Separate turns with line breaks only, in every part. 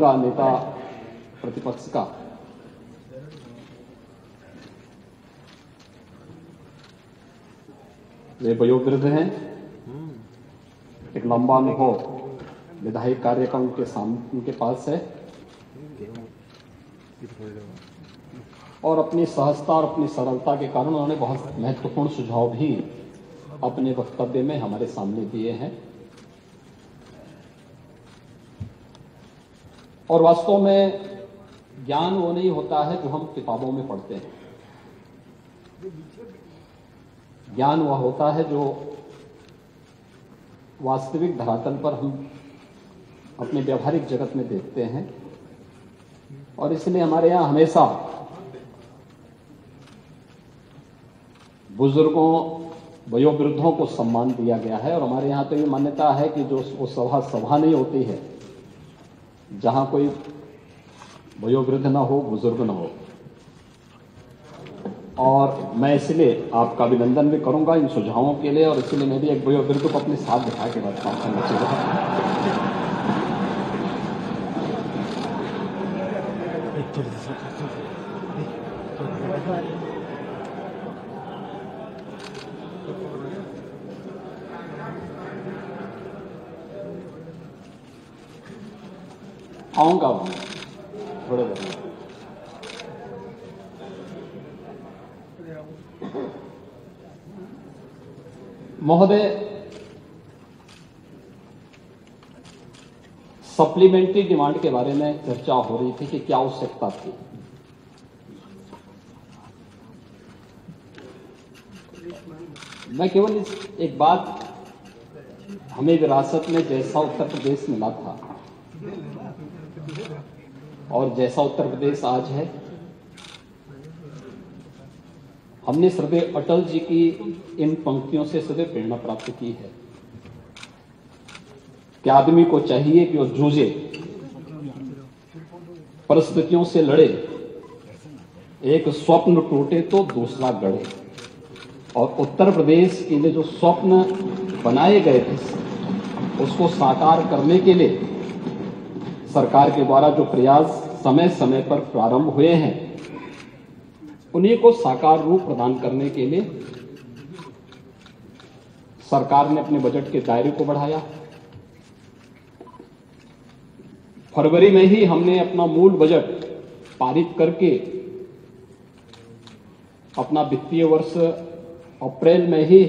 कहूंगा नेता प्रतिपक्ष का, वे वयोवृद्ध हैं, एक लंबा अनुभव विधायक कार्य का उनके पास है और अपनी सहजता और अपनी सरलता के कारण उन्होंने बहुत महत्वपूर्ण सुझाव भी अपने वक्तव्य में हमारे सामने दिए हैं। और वास्तव में ज्ञान वो नहीं होता है जो हम किताबों में पढ़ते हैं, ज्ञान वह होता है जो वास्तविक धरातल पर हम अपने व्यावहारिक जगत में देखते हैं। और इसलिए हमारे यहाँ हमेशा बुजुर्गों वयोवृद्धों को सम्मान दिया गया है। और हमारे यहाँ तो ये मान्यता है कि जो वो सभा नहीं होती है जहां कोई वयोवृद्ध ना हो, बुजुर्ग ना हो। और मैं इसलिए आपका अभिनंदन भी करूंगा इन सुझावों के लिए, और इसलिए मैं भी एक वयोवृद्ध को अपने साथ बिठा के बात करना चाहिए। आऊंगा थोड़े देर। महोदय, सप्लीमेंट्री डिमांड के बारे में चर्चा हो रही थी कि क्या आवश्यकता थी। मैं केवल एक बात, हमें विरासत में जैसा उत्तर प्रदेश मिला था और जैसा उत्तर प्रदेश आज है, हमने श्रद्धेय अटल जी की इन पंक्तियों से सदैव प्रेरणा प्राप्त की है कि आदमी को चाहिए कि वो जूझे, परिस्थितियों से लड़े, एक स्वप्न टूटे तो दूसरा गढ़े। और उत्तर प्रदेश के लिए जो स्वप्न बनाए गए थे उसको साकार करने के लिए सरकार के द्वारा जो प्रयास समय समय पर प्रारंभ हुए हैं, उन्हीं को साकार रूप प्रदान करने के लिए सरकार ने अपने बजट के दायरे को बढ़ाया। फरवरी में ही हमने अपना मूल बजट पारित करके अपना वित्तीय वर्ष अप्रैल में ही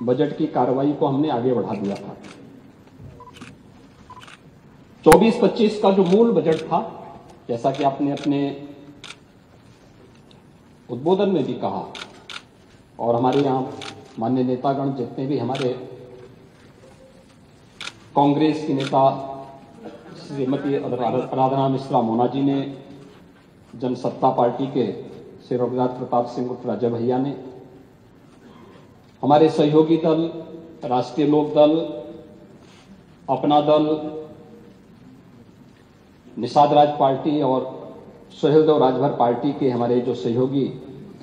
बजट की कार्रवाई को हमने आगे बढ़ा दिया था। 24-25 का जो मूल बजट था, जैसा कि आपने अपने उद्बोधन में भी कहा, और हमारे यहां माननीय नेतागण जितने भी हमारे कांग्रेस की नेता श्रीमती आराधना मिश्रा मोना जी ने, जनसत्ता पार्टी के श्री रघुनाथ प्रताप सिंह उर्फ राजा भैया ने, हमारे सहयोगी दल राष्ट्रीय लोक दल, अपना दल, निषाद राज पार्टी और सुहेलदेव राजभर पार्टी के हमारे जो सहयोगी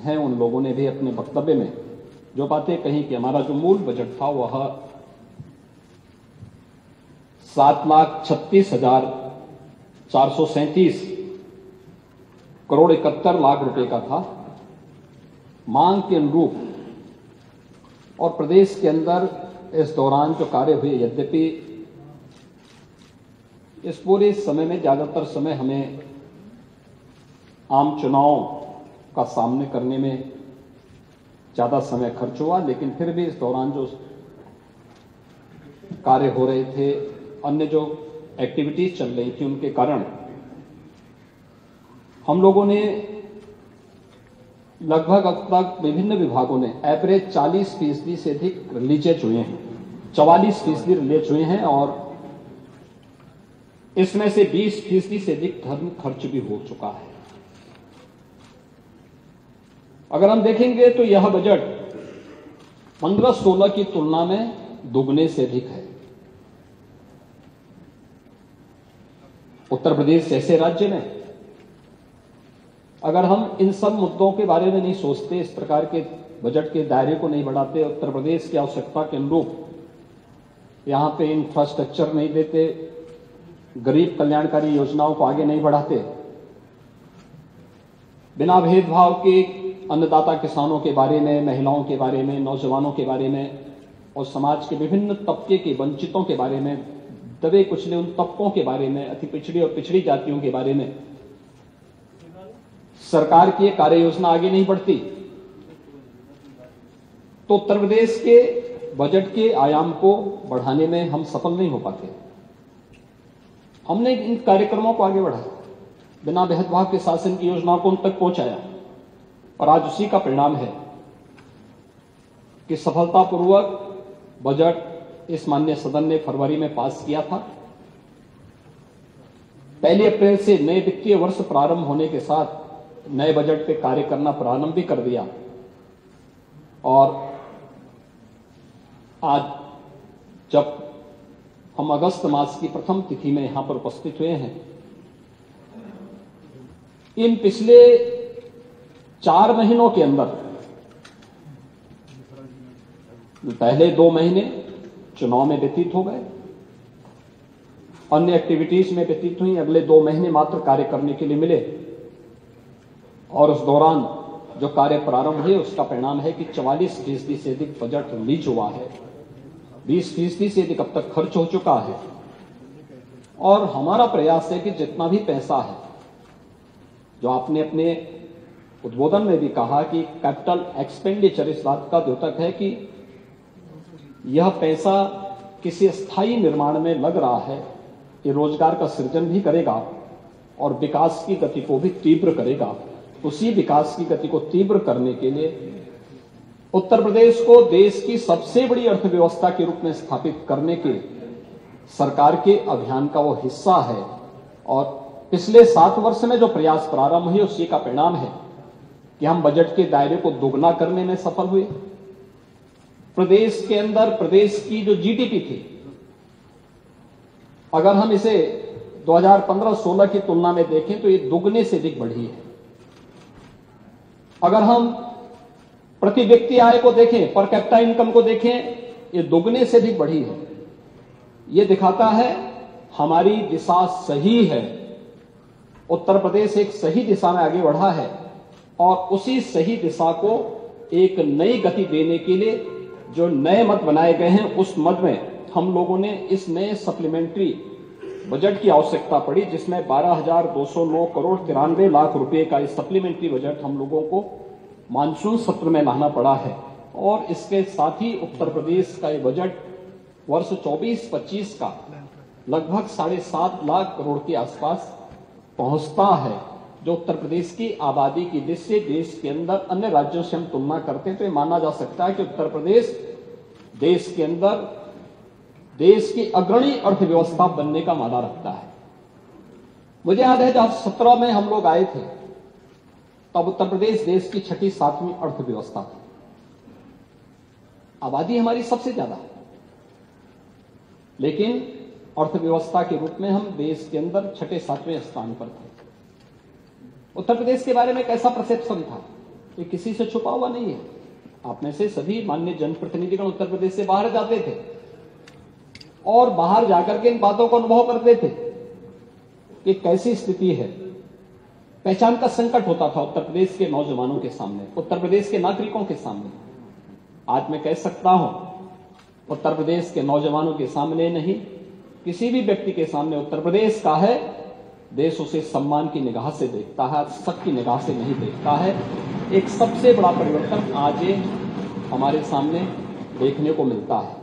हैं, उन लोगों ने भी अपने वक्तव्य में जो बातें कही कि हमारा जो मूल बजट था वह 7,36,437 करोड़ 71 लाख रुपए का था, मांग के अनुरूप। और प्रदेश के अंदर इस दौरान जो कार्य हुए, यद्यपि इस पूरे समय में ज्यादातर समय हमें आम चुनाव का सामने करने में ज्यादा समय खर्च हुआ, लेकिन फिर भी इस दौरान जो कार्य हो रहे थे, अन्य जो एक्टिविटीज चल रही थी, उनके कारण हम लोगों ने लगभग अब तक विभिन्न विभागों ने एवरेज 40% से अधिक रिलीजेज हुए हैं, 44% रिलीज हुए हैं, और इसमें से 20% से अधिक धर्म खर्च भी हो चुका है। अगर हम देखेंगे तो यह बजट 15-16 की तुलना में दुगने से अधिक है। उत्तर प्रदेश जैसे राज्य में अगर हम इन सब मुद्दों के बारे में नहीं सोचते, इस प्रकार के बजट के दायरे को नहीं बढ़ाते, उत्तर प्रदेश की आवश्यकता के अनुरूप यहां पे इंफ्रास्ट्रक्चर नहीं देते, गरीब कल्याणकारी योजनाओं को आगे नहीं बढ़ाते, बिना भेदभाव के अन्नदाता किसानों के बारे में, महिलाओं के बारे में, नौजवानों के बारे में और समाज के विभिन्न तबके के वंचितों के बारे में, दबे कुचले उन तबकों के बारे में, अति पिछड़ी और पिछड़ी जातियों के बारे में सरकार की कार्य योजना आगे नहीं बढ़ती, तो उत्तर प्रदेश के बजट के आयाम को बढ़ाने में हम सफल नहीं हो पाते। हमने इन कार्यक्रमों को आगे बढ़ाया, बिना भेदभाव के शासन की योजनाओं को उन तक पहुंचाया और आज उसी का परिणाम है कि सफलतापूर्वक बजट इस माननीय सदन ने फरवरी में पास किया था। 1 अप्रैल से नए वित्तीय वर्ष प्रारंभ होने के साथ नए बजट पे कार्य करना प्रारंभ भी कर दिया और आज जब हम अगस्त मास की प्रथम तिथि में यहां पर उपस्थित हुए हैं, इन पिछले 4 महीनों के अंदर पहले 2 महीने चुनाव में व्यतीत हो गए, अन्य एक्टिविटीज में व्यतीत हुई, अगले 2 महीने मात्र कार्य करने के लिए मिले और उस दौरान जो कार्य प्रारंभ हुए उसका परिणाम है कि 44% से अधिक बजट रिलीज हुआ है, 20% से अधिक अब तक खर्च हो चुका है और हमारा प्रयास है कि जितना भी पैसा है, जो आपने अपने उद्बोधन में भी कहा कि कैपिटल एक्सपेंडिचर इस बात का द्योतक है कि यह पैसा किसी स्थायी निर्माण में लग रहा है, ये रोजगार का सृजन भी करेगा और विकास की गति को भी तीव्र करेगा। उसी विकास की गति को तीव्र करने के लिए उत्तर प्रदेश को देश की सबसे बड़ी अर्थव्यवस्था के रूप में स्थापित करने के सरकार के अभियान का वो हिस्सा है और पिछले 7 वर्ष में जो प्रयास प्रारंभ हुए उसी का परिणाम है कि हम बजट के दायरे को दोगुना करने में सफल हुए। प्रदेश के अंदर प्रदेश की जो जीडीपी थी, अगर हम इसे 2015-16 की तुलना में देखें तो ये दुगने से अधिक बढ़ी है। अगर हम प्रति व्यक्ति आय को देखें, पर कैपिटा इनकम को देखें, ये दुगने से अधिक बढ़ी है। ये दिखाता है हमारी दिशा सही है, उत्तर प्रदेश एक सही दिशा में आगे बढ़ा है और उसी सही दिशा को एक नई गति देने के लिए जो नए मद बनाए गए हैं, उस मद में हम लोगों ने इस नए सप्लीमेंट्री बजट की आवश्यकता पड़ी, जिसमें 12,209 करोड़ 93 लाख रुपए का इस सप्लीमेंट्री बजट हम लोगों को मानसून सत्र में लाना पड़ा है। और इसके साथ ही उत्तर प्रदेश का ये बजट वर्ष 24-25 का लगभग 7.5 लाख करोड़ के आसपास पहुंचता है, जो उत्तर प्रदेश की आबादी की दृष्टि से देश के अंदर अन्य राज्यों से हम तुलना करते हैं तो ये माना जा सकता है कि उत्तर प्रदेश देश के अंदर देश की अग्रणी अर्थव्यवस्था बनने का माना रखता है। मुझे याद है जब 17 में हम लोग आए थे तब उत्तर प्रदेश देश की 6ठी-7वीं अर्थव्यवस्था थी, आबादी हमारी सबसे ज्यादा, लेकिन अर्थव्यवस्था के रूप में हम देश के अंदर 6ठे-7वें स्थान पर थे। उत्तर प्रदेश के बारे में कैसा परसेप्शन था, ये किसी से छुपा हुआ नहीं है। आप में से सभी माननीय जनप्रतिनिधिगण उत्तर प्रदेश से बाहर जाते थे और बाहर जाकर के इन बातों को अनुभव करते थे कि कैसी स्थिति है। पहचान का संकट होता था उत्तर प्रदेश के नौजवानों के सामने, उत्तर प्रदेश के नागरिकों के सामने। आज मैं कह सकता हूं, उत्तर प्रदेश के नौजवानों के सामने नहीं, किसी भी व्यक्ति के सामने उत्तर प्रदेश का है, देश उसे सम्मान की निगाह से देखता है, शक की निगाह से नहीं देखता है। एक सबसे बड़ा परिवर्तन आज ये हमारे सामने देखने को मिलता है।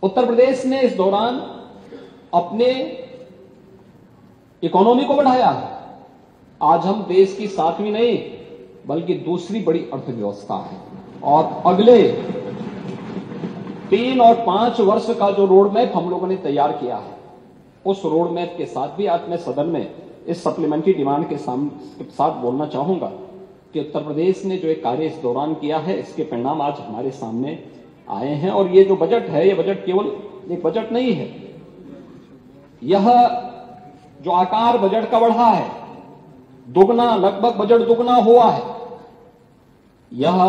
उत्तर प्रदेश ने इस दौरान अपने इकोनॉमी को बढ़ाया है। आज हम देश की 7वीं नहीं बल्कि दूसरी बड़ी अर्थव्यवस्था है और अगले 3 और 5 वर्ष का जो रोड मैप हम लोगों ने तैयार किया है, उस रोड मैप के साथ भी आज मैं सदन में इस सप्लीमेंट्री डिमांड के साथ बोलना चाहूंगा कि उत्तर प्रदेश ने जो एक कार्य इस दौरान किया है, इसके परिणाम आज हमारे सामने आए हैं। और ये जो बजट है, ये बजट केवल एक बजट नहीं है, यह जो आकार बजट का बढ़ा है, दुगना, लगभग बजट दुगना हुआ है, यह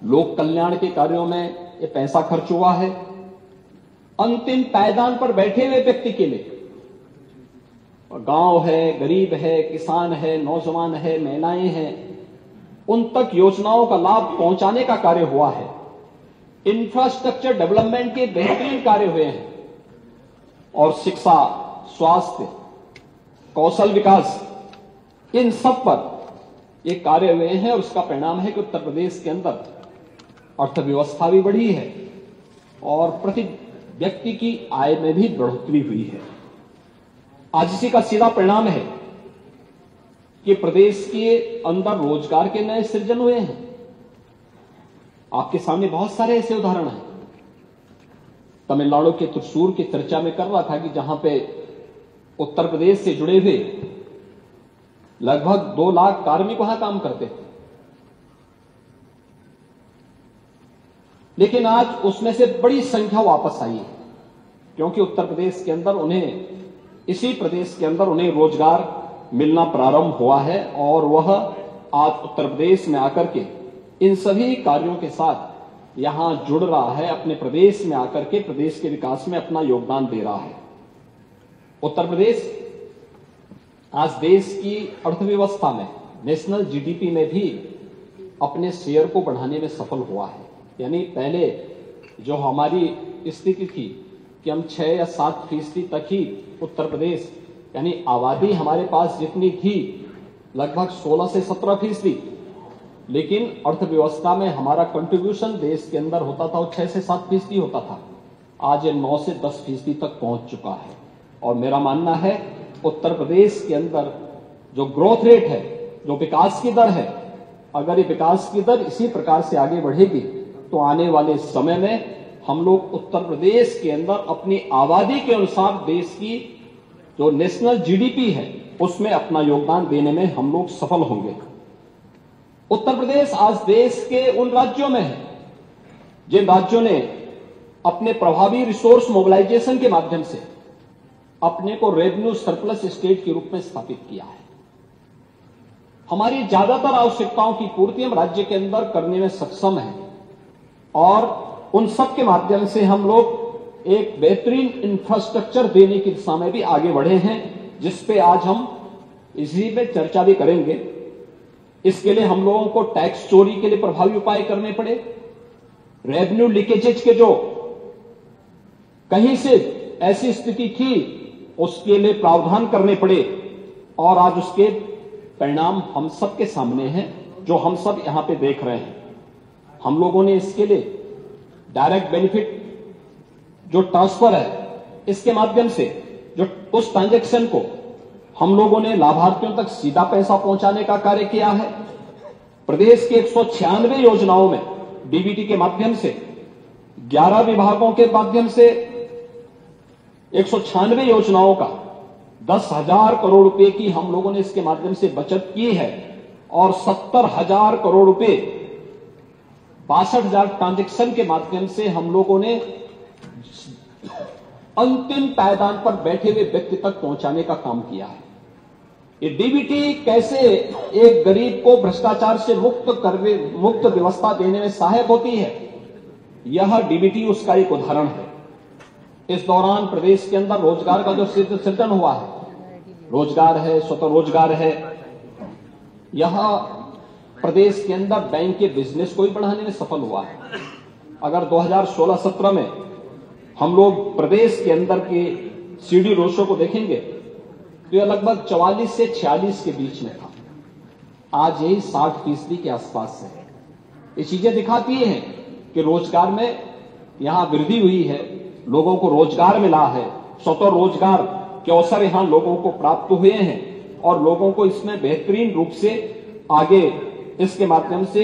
लोक कल्याण के कार्यों में ये पैसा खर्च हुआ है। अंतिम पायदान पर बैठे हुए व्यक्ति के लिए गांव है, गरीब है, किसान है, नौजवान है, महिलाएं हैं, उन तक योजनाओं का लाभ पहुंचाने का कार्य हुआ है। इंफ्रास्ट्रक्चर डेवलपमेंट के बेहतरीन कार्य हुए हैं और शिक्षा, स्वास्थ्य, कौशल विकास, इन सब पर ये कार्य हुए हैं और उसका परिणाम है कि उत्तर प्रदेश के अंदर अर्थव्यवस्था भी बढ़ी है और प्रति व्यक्ति की आय में भी बढ़ोतरी हुई है। आज इसी का सीधा परिणाम है कि प्रदेश के अंदर रोजगार के नए सृजन हुए हैं। आपके सामने बहुत सारे ऐसे उदाहरण हैं। तमिलनाडु के त्रिशूर की चर्चा में कर रहा था कि जहां पे उत्तर प्रदेश से जुड़े हुए लगभग 2 लाख कार्मिक वहां काम करते थे, लेकिन आज उसमें से बड़ी संख्या वापस आई है क्योंकि उत्तर प्रदेश के अंदर उन्हें, इसी प्रदेश के अंदर उन्हें रोजगार मिलना प्रारंभ हुआ है और वह आज उत्तर प्रदेश में आकर के इन सभी कार्यों के साथ यहां जुड़ रहा है, अपने प्रदेश में आकर के प्रदेश के विकास में अपना योगदान दे रहा है। उत्तर प्रदेश आज देश की अर्थव्यवस्था में, नेशनल जीडीपी में भी अपने शेयर को बढ़ाने में सफल हुआ है। यानी पहले जो हमारी स्थिति थी कि हम 6 या 7% तक ही उत्तर प्रदेश, यानी आबादी हमारे पास जितनी थी लगभग 16 से 17%, लेकिन अर्थव्यवस्था में हमारा कंट्रीब्यूशन देश के अंदर होता था वो 6 से 7% होता था। आज ये 9 से 10% तक पहुंच चुका है और मेरा मानना है उत्तर प्रदेश के अंदर जो ग्रोथ रेट है, जो विकास की दर है, अगर ये विकास की दर इसी प्रकार से आगे बढ़ेगी तो आने वाले समय में हम लोग उत्तर प्रदेश के अंदर अपनी आबादी के अनुसार देश की जो नेशनल जीडीपी है उसमें अपना योगदान देने में हम लोग सफल होंगे। उत्तर प्रदेश आज देश के उन राज्यों में है जिन राज्यों ने अपने प्रभावी रिसोर्स मोबिलाइजेशन के माध्यम से अपने को रेवेन्यू सरप्लस स्टेट के रूप में स्थापित किया है। हमारी ज्यादातर आवश्यकताओं की पूर्ति हम राज्य के अंदर करने में सक्षम हैं और उन सब के माध्यम से हम लोग एक बेहतरीन इंफ्रास्ट्रक्चर देने की दिशा में भी आगे बढ़े हैं, जिस पे आज हम इसी पे चर्चा भी करेंगे। इसके लिए हम लोगों को टैक्स चोरी के लिए प्रभावी उपाय करने पड़े, रेवेन्यू लीकेजेज के जो कहीं से ऐसी स्थिति थी उसके लिए प्रावधान करने पड़े और आज उसके परिणाम हम सबके सामने हैं, जो हम सब यहां पे देख रहे हैं। हम लोगों ने इसके लिए डायरेक्ट बेनिफिट जो ट्रांसफर है, इसके माध्यम से जो उस ट्रांजैक्शन को हम लोगों ने लाभार्थियों तक सीधा पैसा पहुंचाने का कार्य किया है। प्रदेश के 196 योजनाओं में डीबीटी के माध्यम से 11 विभागों के माध्यम से 196 योजनाओं का 10,000 करोड़ रुपए की हम लोगों ने इसके माध्यम से बचत की है और 70,000 करोड़ रुपए 62,000 ट्रांजैक्शन के माध्यम से हम लोगों ने अंतिम पायदान पर बैठे हुए व्यक्ति तक पहुंचाने का काम किया है। ये डीबीटी कैसे एक गरीब को भ्रष्टाचार से मुक्त व्यवस्था देने में सहायक होती है, यह डीबीटी उसका एक उदाहरण है। इस दौरान प्रदेश के अंदर रोजगार का जो सृजन हुआ है, रोजगार है, स्वतः रोजगार है, यह प्रदेश के अंदर बैंक के बिजनेस को भी बढ़ाने में सफल हुआ है। अगर 2016-17 में हम लोग प्रदेश के अंदर के सीडी रोशो को देखेंगे तो यह लगभग 44 से 46 के बीच में था, आज यही 60% के आसपास है। ये चीजें दिखाती हैं कि रोजगार में यहां वृद्धि हुई है, लोगों को रोजगार मिला है, स्वतः रोजगार के अवसर यहां लोगों को प्राप्त हुए हैं और लोगों को इसमें बेहतरीन रूप से आगे इसके माध्यम से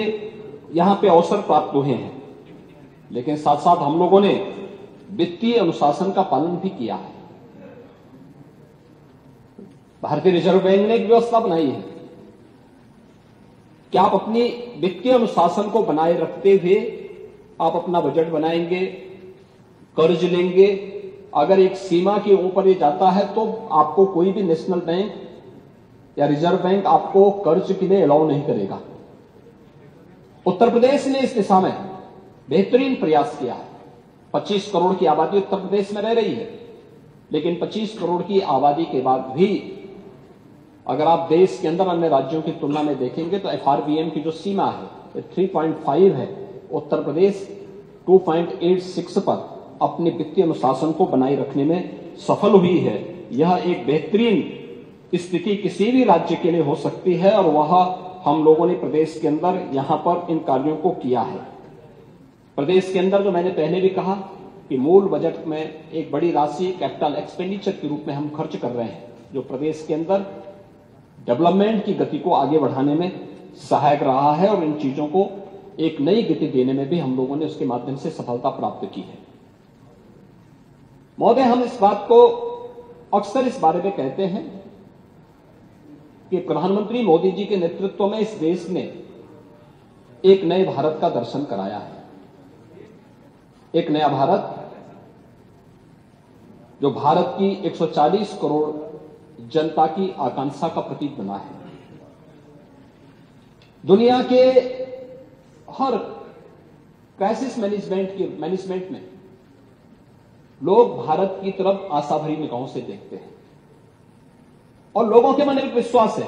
यहां पे अवसर प्राप्त हुए हैं। लेकिन साथ साथ हम लोगों ने वित्तीय अनुशासन का पालन भी किया है। भारतीय रिजर्व बैंक ने एक व्यवस्था बनाई है कि आप अपनी वित्तीय अनुशासन को बनाए रखते हुए आप अपना बजट बनाएंगे, कर्ज लेंगे। अगर एक सीमा के ऊपर ये जाता है तो आपको कोई भी नेशनल बैंक या रिजर्व बैंक आपको कर्ज के लिए अलाउ नहीं करेगा। उत्तर प्रदेश ने इस दिशा में बेहतरीन प्रयास किया है। 25 करोड़ की आबादी उत्तर प्रदेश में रह रही है, लेकिन 25 करोड़ की आबादी के बाद भी अगर आप देश के अंदर अन्य राज्यों की तुलना में देखेंगे तो FRBM की जो सीमा है 3.5 है, उत्तर प्रदेश 2.86 पर अपने वित्तीय अनुशासन को बनाए रखने में सफल हुई है। यह एक बेहतरीन स्थिति किसी भी राज्य के लिए हो सकती है और वह हम लोगों ने प्रदेश के अंदर यहां पर इन कार्यों को किया है। प्रदेश के अंदर जो मैंने पहले भी कहा कि मूल बजट में एक बड़ी राशि कैपिटल एक्सपेंडिचर के रूप में हम खर्च कर रहे हैं, जो प्रदेश के अंदर डेवलपमेंट की गति को आगे बढ़ाने में सहायक रहा है और इन चीजों को एक नई गति देने में भी हम लोगों ने उसके माध्यम से सफलता प्राप्त की है। महोदय, हम इस बात को अक्सर इस बारे में कहते हैं कि प्रधानमंत्री मोदी जी के नेतृत्व में इस देश ने एक नए भारत का दर्शन कराया है। एक नया भारत जो भारत की 140 करोड़ जनता की आकांक्षा का प्रतीक बना है। दुनिया के हर क्राइसिस मैनेजमेंट में लोग भारत की तरफ आशा भरी निगाहों से देखते हैं और लोगों के मन में एक विश्वास है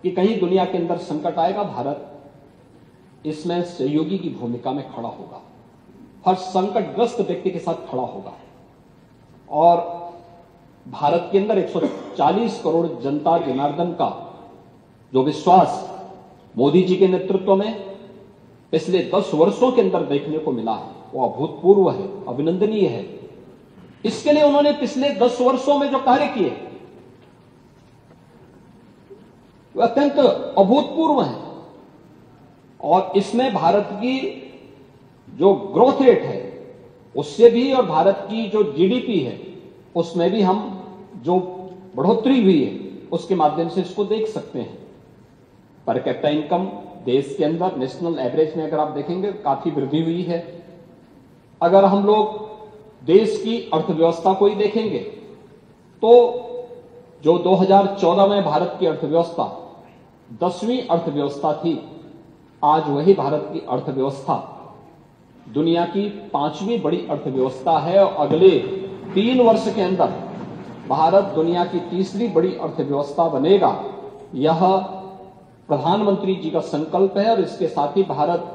कि कहीं दुनिया के अंदर संकट आएगा, भारत इसमें सहयोगी की भूमिका में खड़ा होगा, हर संकटग्रस्त व्यक्ति के साथ खड़ा होगा। और भारत के अंदर 140 करोड़ जनता जनार्दन का जो विश्वास मोदी जी के नेतृत्व में पिछले 10 वर्षों के अंदर देखने को मिला है, वो अभूतपूर्व है, अभिनंदनीय है। इसके लिए उन्होंने पिछले 10 वर्षों में जो कार्य किए वो अत्यंत अभूतपूर्व है और इसमें भारत की जो ग्रोथ रेट है उससे भी और भारत की जो जीडीपी है उसमें भी हम जो बढ़ोतरी हुई है उसके माध्यम से इसको देख सकते हैं। पर कैपिटा इनकम देश के अंदर नेशनल एवरेज में अगर आप देखेंगे काफी वृद्धि हुई है। अगर हम लोग देश की अर्थव्यवस्था को ही देखेंगे तो जो 2014 में भारत की अर्थव्यवस्था 10वीं अर्थव्यवस्था थी, आज वही भारत की अर्थव्यवस्था दुनिया की 5वीं बड़ी अर्थव्यवस्था है और अगले 3 वर्ष के अंदर भारत दुनिया की 3री बड़ी अर्थव्यवस्था बनेगा। यह प्रधानमंत्री जी का संकल्प है और इसके साथ ही भारत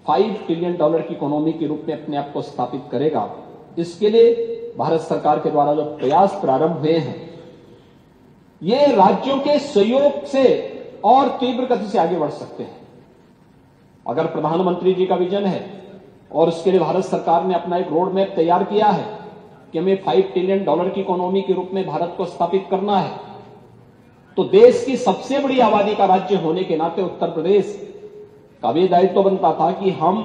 $5 ट्रिलियन की इकोनॉमी के रूप में अपने आप को स्थापित करेगा। इसके लिए भारत सरकार के द्वारा जो प्रयास प्रारंभ हुए हैं ये राज्यों के सहयोग से और तीव्र गति से आगे बढ़ सकते हैं। अगर प्रधानमंत्री जी का विजन है और उसके लिए भारत सरकार ने अपना एक रोड मैप तैयार किया है कि हमें $5 ट्रिलियन की इकोनॉमी के रूप में भारत को स्थापित करना है, तो देश की सबसे बड़ी आबादी का राज्य होने के नाते उत्तर प्रदेश का भी दायित्व बनता था कि हम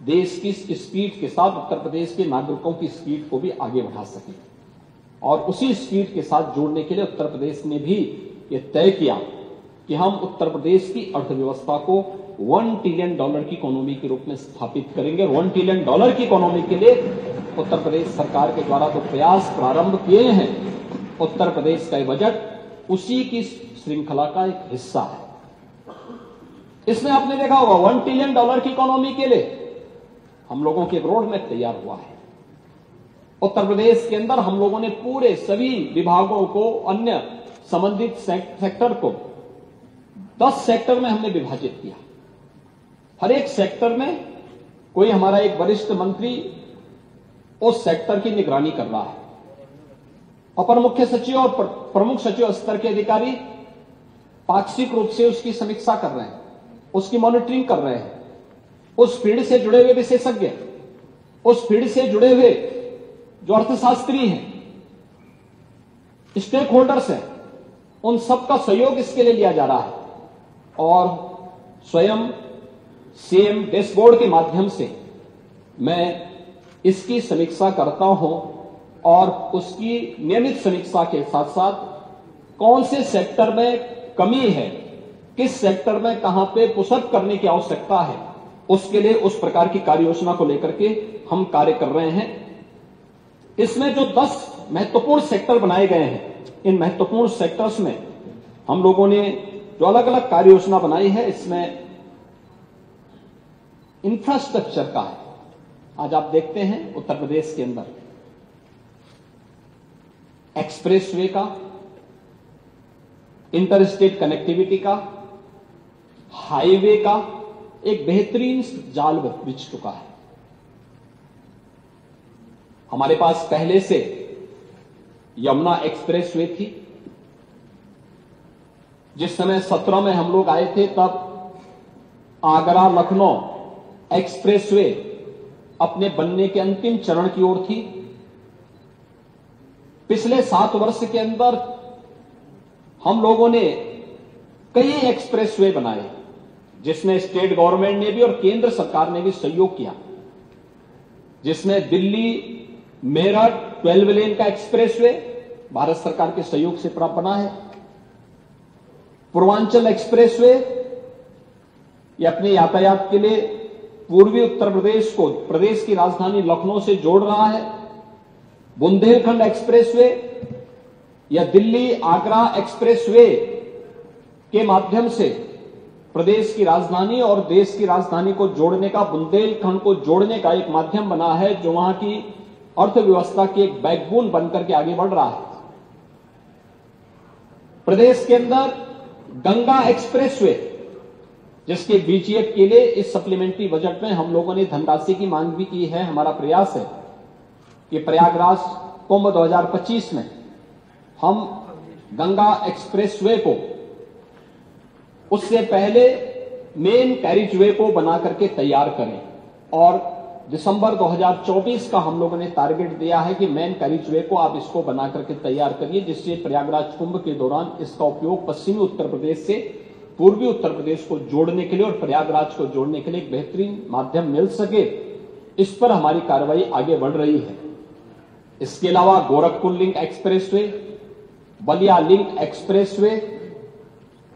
देश की स्पीड के साथ उत्तर प्रदेश के नागरिकों की स्पीड को भी आगे बढ़ा सकें। और उसी स्पीड के साथ जोड़ने के लिए उत्तर प्रदेश ने भी ये तय किया कि हम उत्तर प्रदेश की अर्थव्यवस्था को $1 ट्रिलियन की इकोनॉमी के रूप में स्थापित करेंगे। 1 ट्रिलियन की इकोनॉमी के लिए उत्तर प्रदेश सरकार के द्वारा जो प्रयास प्रारंभ किए हैं, उत्तर प्रदेश का बजट उसी की श्रृंखला का एक हिस्सा है। इसमें आपने देखा होगा $1 ट्रिलियन की इकोनॉमी के लिए हम लोगों के रोड मैप तैयार हुआ है। उत्तर प्रदेश के अंदर हम लोगों ने पूरे सभी विभागों को, अन्य संबंधित सेक्टर को 10 सेक्टर में हमने विभाजित किया। हर एक सेक्टर में कोई हमारा एक वरिष्ठ मंत्री उस सेक्टर की निगरानी कर रहा है। अपर मुख्य सचिव और प्रमुख सचिव स्तर के अधिकारी पाक्षिक रूप से उसकी समीक्षा कर रहे हैं, उसकी मॉनिटरिंग कर रहे हैं। उस फील्ड से जुड़े हुए विशेषज्ञ, उस फील्ड से जुड़े हुए जो अर्थशास्त्री हैं, स्टेक होल्डर्स हैं, उन सबका सहयोग इसके लिए लिया जा रहा है। और स्वयं सीएम डैशबोर्ड के माध्यम से मैं इसकी समीक्षा करता हूं और उसकी नियमित समीक्षा के साथ साथ कौन से सेक्टर में कमी है, किस सेक्टर में कहां पे पुशअप करने की आवश्यकता है, उसके लिए उस प्रकार की कार्य योजना को लेकर के हम कार्य कर रहे हैं। इसमें जो 10 महत्वपूर्ण सेक्टर बनाए गए हैं, इन महत्वपूर्ण सेक्टर्स में हम लोगों ने जो अलग अलग कार्य योजना बनाई है, इसमें इंफ्रास्ट्रक्चर का है। आज आप देखते हैं उत्तर प्रदेश के अंदर एक्सप्रेसवे का, इंटर स्टेट कनेक्टिविटी का, हाईवे का एक बेहतरीन जाल बिछ चुका है। हमारे पास पहले से यमुना एक्सप्रेसवे थी। जिस समय 17 में हम लोग आए थे तब आगरा लखनऊ एक्सप्रेसवे अपने बनने के अंतिम चरण की ओर थी। पिछले 7 वर्ष के अंदर हम लोगों ने कई एक्सप्रेसवे बनाए, जिसमें स्टेट गवर्नमेंट ने भी और केंद्र सरकार ने भी सहयोग किया, जिसमें दिल्ली मेरठ 12 लेन का एक्सप्रेसवे भारत सरकार के सहयोग से प्राप्त बना है। पूर्वांचल एक्सप्रेसवे ये अपने यातायात के लिए पूर्वी उत्तर प्रदेश को प्रदेश की राजधानी लखनऊ से जोड़ रहा है। बुंदेलखंड एक्सप्रेसवे या दिल्ली आगरा एक्सप्रेसवे के माध्यम से प्रदेश की राजधानी और देश की राजधानी को जोड़ने का, बुंदेलखंड को जोड़ने का एक माध्यम बना है, जो वहां की अर्थव्यवस्था की एक बैकबोन बनकर के आगे बढ़ रहा है। प्रदेश के अंदर गंगा एक्सप्रेसवे, जिसके बीजीएफ के लिए इस सप्लीमेंट्री बजट में हम लोगों ने धनराशि की मांग भी की है। हमारा प्रयास है कि प्रयागराज कुंभ 2025 में हम गंगा एक्सप्रेसवे को उससे पहले मेन कैरिजवे को बना करके तैयार करें, और दिसंबर 2024 का हम लोगों ने टारगेट दिया है कि मेन कैरिजवे को आप इसको बना करके तैयार करिए, जिससे प्रयागराज कुंभ के दौरान इसका उपयोग पश्चिमी उत्तर प्रदेश से पूर्वी उत्तर प्रदेश को जोड़ने के लिए और प्रयागराज को जोड़ने के लिए एक बेहतरीन माध्यम मिल सके। इस पर हमारी कार्रवाई आगे बढ़ रही है। इसके अलावा Gorakhpur link expressway, Ballia link expressway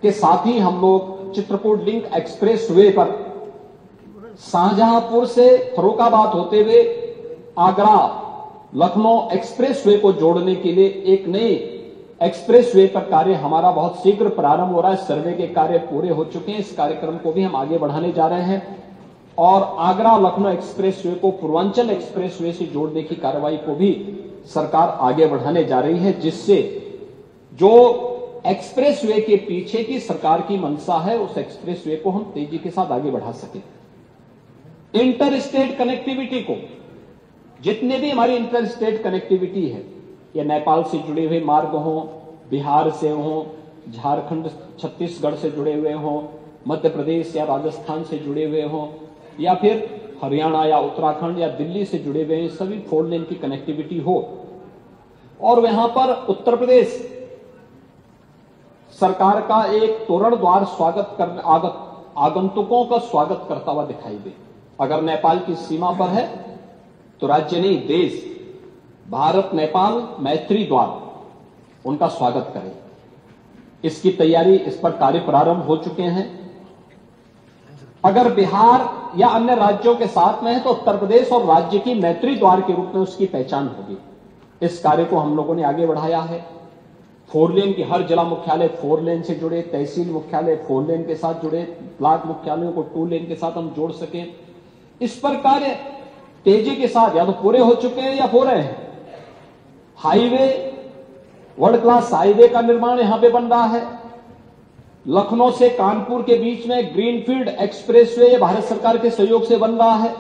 के साथ ही हम लोग चित्रकूट लिंक एक्सप्रेसवे पर शाहजहांपुर से फर्रुखाबाद होते हुए आगरा लखनऊ एक्सप्रेसवे को जोड़ने के लिए एक नई एक्सप्रेसवे पर कार्य हमारा बहुत शीघ्र प्रारंभ हो रहा है। सर्वे के कार्य पूरे हो चुके हैं। इस कार्यक्रम को भी हम आगे बढ़ाने जा रहे हैं और आगरा लखनऊ एक्सप्रेसवे को पूर्वांचल एक्सप्रेसवे से जोड़ने की कार्रवाई को भी सरकार आगे बढ़ाने जा रही है, जिससे जो एक्सप्रेसवे के पीछे की सरकार की मंशा है उस एक्सप्रेसवे को हम तेजी के साथ आगे बढ़ा सकें। इंटर स्टेट कनेक्टिविटी को, जितने भी हमारी इंटर स्टेट कनेक्टिविटी है, या नेपाल से जुड़े हुए मार्ग हों, बिहार से हों, झारखंड छत्तीसगढ़ से जुड़े हुए हों, मध्य प्रदेश या राजस्थान से जुड़े हुए हों, या फिर हरियाणा या उत्तराखंड या दिल्ली से जुड़े हुए हैं, सभी 4 लेन की कनेक्टिविटी हो। और वहां पर उत्तर प्रदेश सरकार का एक तोरण द्वार स्वागत करने आगंतुकों का स्वागत करता हुआ दिखाई दे। अगर नेपाल की सीमा पर है तो राज्य नहीं, देश भारत नेपाल मैत्री द्वार उनका स्वागत करें। इसकी तैयारी, इस पर कार्य प्रारंभ हो चुके हैं। अगर बिहार या अन्य राज्यों के साथ में है तो उत्तर प्रदेश और राज्य की मैत्री द्वार के रूप में उसकी पहचान होगी। इस कार्य को हम लोगों ने आगे बढ़ाया है। 4 लेन की हर जिला मुख्यालय 4 लेन से जुड़े, तहसील मुख्यालय 4 लेन के साथ जुड़े, ब्लॉक मुख्यालयों को 2 लेन के साथ हम जोड़ सकें। इस पर कार्य तेजी के साथ या तो पूरे हो चुके हैं या हो रहे हैं। हाईवे, वर्ल्ड क्लास हाईवे का निर्माण यहां पे बन रहा है। लखनऊ से कानपुर के बीच में ग्रीनफील्ड एक्सप्रेसवे भारत सरकार के सहयोग से बन रहा है।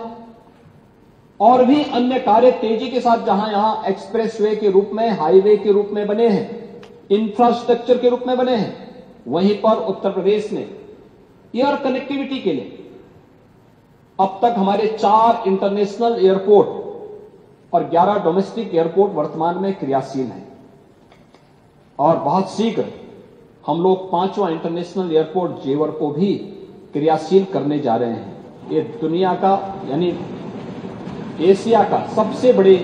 और भी अन्य कार्य तेजी के साथ जहां यहां एक्सप्रेसवे के रूप में, हाईवे के रूप में बने हैं, इंफ्रास्ट्रक्चर के रूप में बने हैं, वहीं पर उत्तर प्रदेश ने एयर कनेक्टिविटी के लिए अब तक हमारे 4 इंटरनेशनल एयरपोर्ट और 11 डोमेस्टिक एयरपोर्ट वर्तमान में क्रियाशील हैं। और बहुत शीघ्र हम लोग 5वां इंटरनेशनल एयरपोर्ट जेवर को भी क्रियाशील करने जा रहे हैं। ये दुनिया का यानी एशिया का सबसे बड़े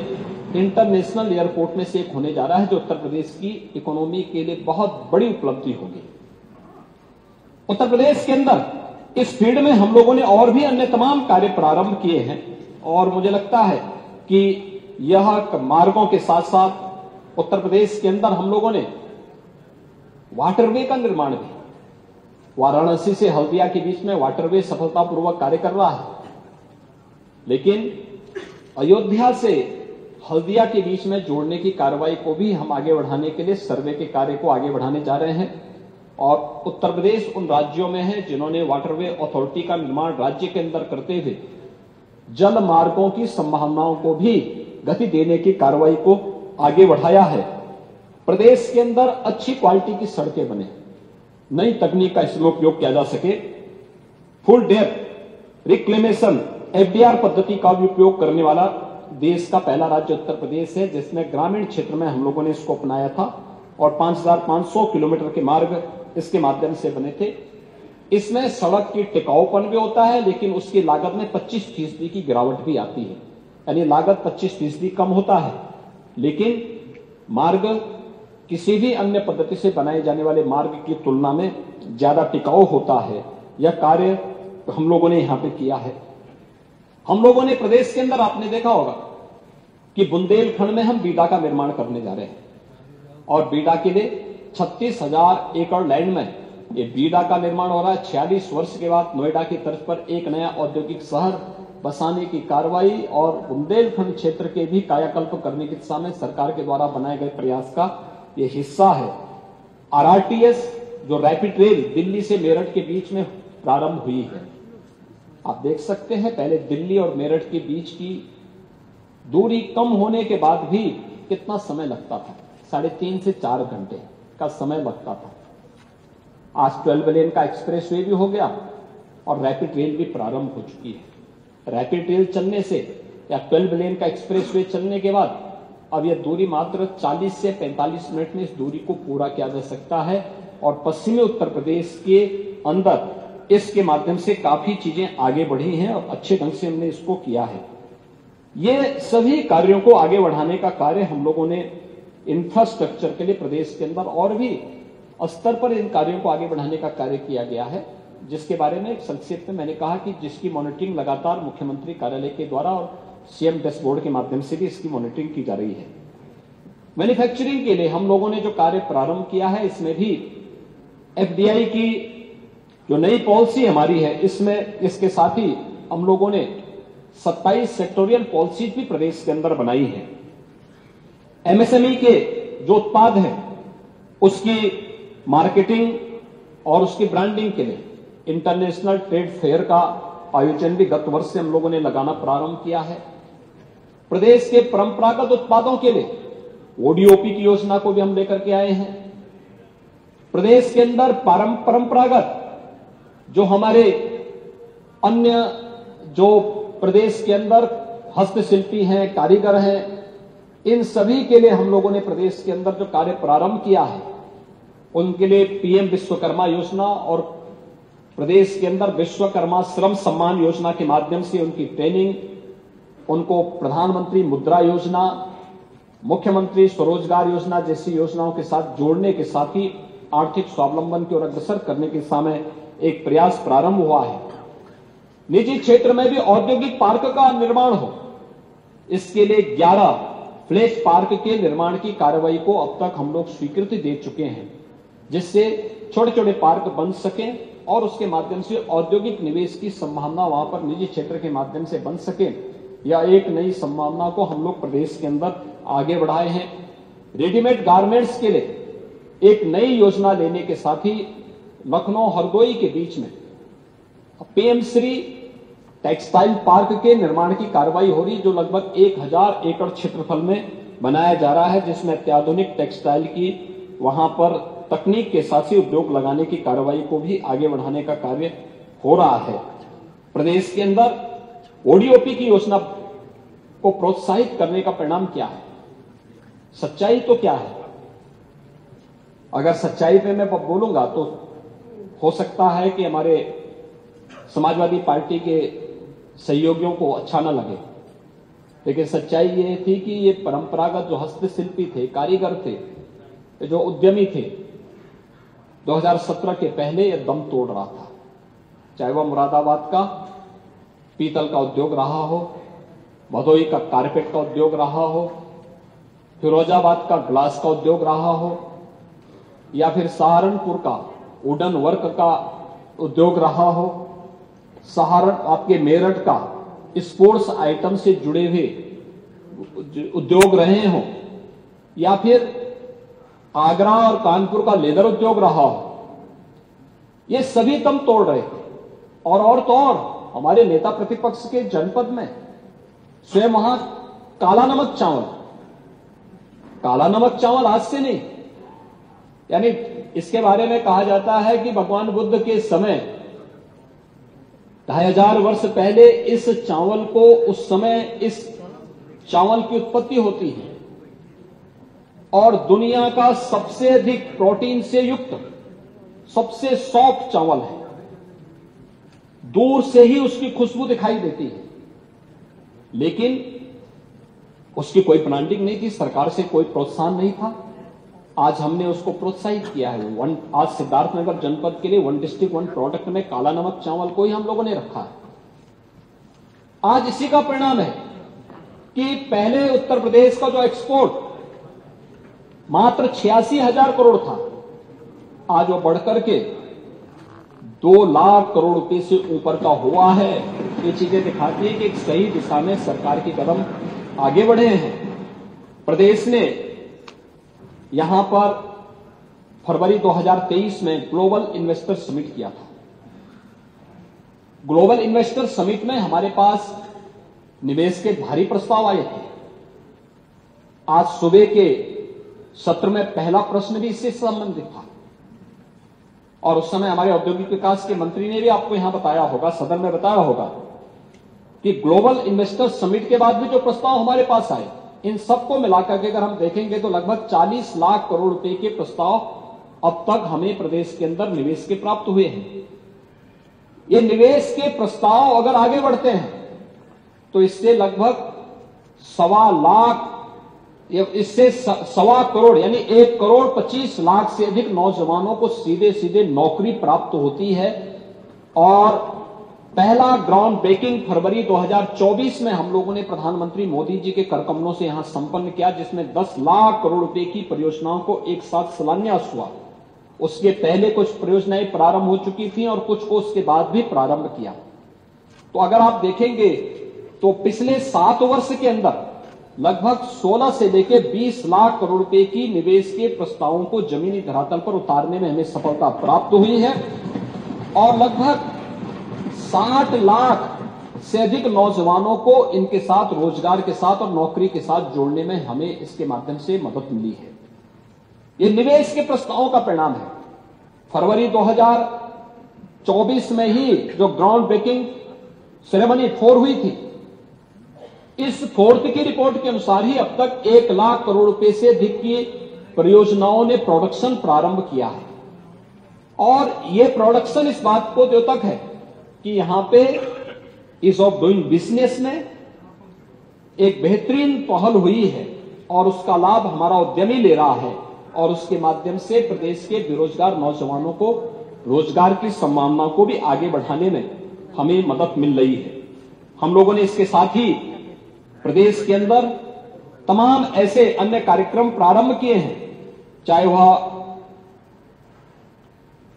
इंटरनेशनल एयरपोर्ट में से एक होने जा रहा है, जो उत्तर प्रदेश की इकोनॉमी के लिए बहुत बड़ी उपलब्धि होगी। उत्तर प्रदेश के अंदर इस फील्ड में हम लोगों ने और भी अन्य तमाम कार्य प्रारंभ किए हैं और मुझे लगता है कि यह मार्गों के साथ साथ उत्तर प्रदेश के अंदर हम लोगों ने वाटरवे का निर्माण भी, वाराणसी से हल्दिया के बीच में वाटरवे सफलतापूर्वक कार्य कर रहा है, लेकिन अयोध्या से हल्दिया के बीच में जोड़ने की कार्रवाई को भी हम आगे बढ़ाने के लिए सर्वे के कार्य को आगे बढ़ाने जा रहे हैं। और उत्तर प्रदेश उन राज्यों में है जिन्होंने वाटरवे अथॉरिटी का निर्माण राज्य के अंदर करते हुए जल मार्गों की संभावनाओं को भी गति देने की कार्रवाई को आगे बढ़ाया है। प्रदेश के अंदर अच्छी क्वालिटी की सड़कें बने, नई तकनीक का इसमें उपयोग किया जा सके, फुल डेप्थ रिक्लेमेशन एफडीआर पद्धति का भी उपयोग करने वाला देश का पहला राज्य उत्तर प्रदेश है, जिसमें ग्रामीण क्षेत्र में हम लोगों ने इसको अपनाया था और 5,500 किलोमीटर के मार्ग इसके माध्यम से बने थे। इसमें सड़क की टिकाऊपन भी होता है, लेकिन उसकी लागत में 25% की गिरावट भी आती है, यानी लागत 25% कम होता है, लेकिन मार्ग किसी भी अन्य पद्धति से बनाए जाने वाले मार्ग की तुलना में ज्यादा टिकाऊ होता है। यह कार्य हम लोगों ने यहां पे किया है। हम लोगों ने प्रदेश के अंदर आपने देखा होगा कि बुंदेलखंड में हम बीडा का निर्माण करने जा रहे हैं और बीडा के लिए 36,000 एकड़ लैंड में ये बीडा का निर्माण हो रहा है। 46 वर्ष के बाद नोएडा की तर्ज पर एक नया औद्योगिक शहर बसाने की कार्रवाई और बुंदेलखंड क्षेत्र के भी कायाकल्प करने की दिशा में सरकार के द्वारा बनाए गए प्रयास का ये हिस्सा है। आरआरटीएस जो रैपिड रेल दिल्ली से मेरठ के बीच में प्रारंभ हुई है, आप देख सकते हैं पहले दिल्ली और मेरठ के बीच की दूरी कम होने के बाद भी कितना समय लगता था, 3.5 से 4 घंटे का समय लगता था। आज 12 लेन का एक्सप्रेस वे भी हो गया और रैपिड रेल भी प्रारंभ हो चुकी है। रैपिड रेल चलने से या 12 लेन का एक्सप्रेस वे चलने के बाद अब यह दूरी मात्र 40 से 45 मिनट में इस दूरी को पूरा किया जा सकता है और पश्चिमी उत्तर प्रदेश के अंदर इसके माध्यम से काफी चीजें आगे बढ़ी हैं और अच्छे ढंग से हमने इसको किया है। ये सभी कार्यों को आगे बढ़ाने का कार्य हम लोगों ने इंफ्रास्ट्रक्चर के लिए प्रदेश के अंदर और भी स्तर पर इन कार्यों को आगे बढ़ाने का कार्य किया गया है, जिसके बारे में संक्षेप में मैंने कहा कि जिसकी मॉनिटरिंग लगातार मुख्यमंत्री कार्यालय के द्वारा और सीएम डैशबोर्ड के माध्यम से भी इसकी मॉनिटरिंग की जा रही है। मैन्युफैक्चरिंग के लिए हम लोगों ने जो कार्य प्रारंभ किया है, इसमें भी एफडीआई की जो नई पॉलिसी हमारी है, इसमें इसके साथ ही हम लोगों ने 27 सेक्टोरियल पॉलिसी भी प्रदेश के अंदर बनाई है। एमएसएमई के जो उत्पाद हैं उसकी मार्केटिंग और उसकी ब्रांडिंग के लिए इंटरनेशनल ट्रेड फेयर का आयोजन भी गत वर्ष से हम लोगों ने लगाना प्रारंभ किया है। प्रदेश के परंपरागत उत्पादों के लिए ओडीओपी की योजना को भी हम लेकर के आए हैं। प्रदेश के अंदर परंपरागत जो हमारे अन्य जो प्रदेश के अंदर हस्तशिल्पी हैं, कारीगर हैं, इन सभी के लिए हम लोगों ने प्रदेश के अंदर जो कार्य प्रारंभ किया है, उनके लिए पीएम विश्वकर्मा योजना और प्रदेश के अंदर विश्वकर्मा श्रम सम्मान योजना के माध्यम से उनकी ट्रेनिंग, उनको प्रधानमंत्री मुद्रा योजना, मुख्यमंत्री स्वरोजगार योजना जैसी योजनाओं के साथ जोड़ने के साथ ही आर्थिक स्वावलंबन की ओर अग्रसर करने की दिशा में एक प्रयास प्रारंभ हुआ है। निजी क्षेत्र में भी औद्योगिक पार्क का निर्माण हो, इसके लिए 11 फ्लैश पार्क के निर्माण की कार्रवाई को अब तक हम लोग स्वीकृति दे चुके हैं, जिससे छोटे छोटे पार्क बन सकें और उसके माध्यम से औद्योगिक निवेश की संभावना वहां पर निजी क्षेत्र के माध्यम से बन सके। या एक नई संभावना को हम लोग प्रदेश के अंदर आगे बढ़ाए हैं। रेडीमेड गारमेंट्स के लिए एक नई योजना लेने के साथ ही लखनऊ हरदोई के बीच में पीएम श्री टेक्सटाइल पार्क के निर्माण की कार्रवाई हो रही, जो लगभग 1000 एकड़ क्षेत्रफल में बनाया जा रहा है, जिसमें अत्याधुनिक टेक्सटाइल की वहां पर तकनीक के साथ ही उद्योग लगाने की कार्रवाई को भी आगे बढ़ाने का कार्य हो रहा है। प्रदेश के अंदर ओडीओपी की योजना को प्रोत्साहित करने का परिणाम क्या है, सच्चाई तो क्या है? अगर सच्चाई पे मैं बोलूंगा तो हो सकता है कि हमारे समाजवादी पार्टी के सहयोगियों को अच्छा न लगे, लेकिन सच्चाई ये थी कि ये परंपरागत जो हस्तशिल्पी थे, कारीगर थे, जो उद्यमी थे, 2017 के पहले ये दम तोड़ रहा था। चाहे वह मुरादाबाद का पीतल का उद्योग रहा हो, भदोही का कारपेट का उद्योग रहा हो, फिरोजाबाद का ग्लास का उद्योग रहा हो, या फिर सहारनपुर का वुडन वर्क का उद्योग रहा हो, आपके मेरठ का स्पोर्ट्स आइटम से जुड़े हुए उद्योग रहे हों, या फिर आगरा और कानपुर का लेदर उद्योग रहा हो, ये सभी दम तोड़ रहे थे। और तो और हमारे नेता प्रतिपक्ष के जनपद में स्वयं वहां काला नमक चावल आज से नहीं, यानी इसके बारे में कहा जाता है कि भगवान बुद्ध के समय 2500 वर्ष पहले इस चावल को, उस समय इस चावल की उत्पत्ति होती है और दुनिया का सबसे अधिक प्रोटीन से युक्त सबसे सॉफ्ट चावल है। दूर से ही उसकी खुशबू दिखाई देती है, लेकिन उसकी कोई ब्रांडिंग नहीं थी, सरकार से कोई प्रोत्साहन नहीं था। आज हमने उसको प्रोत्साहित किया है। आज सिद्धार्थनगर जनपद के लिए 1 डिस्ट्रिक्ट 1 प्रोडक्ट में काला नमक चावल को ही हम लोगों ने रखा है। आज इसी का परिणाम है कि पहले उत्तर प्रदेश का जो एक्सपोर्ट मात्र 86,000 करोड़ था, आज वो बढ़कर के 2 लाख करोड़ रुपए से ऊपर का हुआ है। ये चीजें दिखाती है कि एक सही दिशा में सरकार के कदम आगे बढ़े हैं। प्रदेश ने यहां पर फरवरी 2023 में ग्लोबल इन्वेस्टर समिट किया था। ग्लोबल इन्वेस्टर समिट में हमारे पास निवेश के भारी प्रस्ताव आए थे। आज सुबह के सत्र में पहला प्रश्न भी इससे संबंधित था और उस समय हमारे औद्योगिक विकास के मंत्री ने भी आपको यहां बताया होगा, सदन में बताया होगा कि ग्लोबल इन्वेस्टर समिट के बाद भी जो प्रस्ताव हमारे पास आए, इन सबको मिलाकर के अगर हम देखेंगे तो लगभग 40 लाख करोड़ रुपए के प्रस्ताव अब तक हमें प्रदेश के अंदर निवेश के प्राप्त हुए हैं। ये निवेश के प्रस्ताव अगर आगे बढ़ते हैं तो इससे लगभग 1.25 लाख, इससे 1.25 करोड़ यानी 1,25,00,000 से अधिक नौजवानों को सीधे सीधे नौकरी प्राप्त होती है। और पहला ग्राउंड ब्रेकिंग फरवरी 2024 में हम लोगों ने प्रधानमंत्री मोदी जी के करकमलों से यहां संपन्न किया, जिसमें 10 लाख करोड़ रुपए की परियोजनाओं को एक साथ शिलान्यास हुआ। उसके पहले कुछ परियोजनाएं प्रारंभ हो चुकी थी और कुछ को उसके बाद भी प्रारंभ किया। तो अगर आप देखेंगे तो पिछले 7 वर्ष के अंदर लगभग 16 से लेकर 20 लाख करोड़ रुपए की निवेश के प्रस्तावों को जमीनी धरातल पर उतारने में हमें सफलता प्राप्त हुई है और लगभग 60 लाख से अधिक नौजवानों को इनके साथ रोजगार के साथ और नौकरी के साथ जोड़ने में हमें इसके माध्यम से मदद मिली है। ये निवेश के प्रस्तावों का परिणाम है। फरवरी 2024 में ही जो ग्राउंड ब्रेकिंग सेरेमनी 4 हुई थी, इस 4th की रिपोर्ट के अनुसार ही अब तक 1 लाख करोड़ रुपए से अधिक की परियोजनाओं ने प्रोडक्शन प्रारंभ किया है। और ये प्रोडक्शन इस बात को द्योतक है कि यहां पे ईज ऑफ डूइंग बिजनेस में एक बेहतरीन पहल हुई है और उसका लाभ हमारा उद्यमी ले रहा है और उसके माध्यम से प्रदेश के बेरोजगार नौजवानों को रोजगार की संभावना को भी आगे बढ़ाने में हमें मदद मिल रही है। हम लोगों ने इसके साथ ही प्रदेश के अंदर तमाम ऐसे अन्य कार्यक्रम प्रारंभ किए हैं, चाहे वह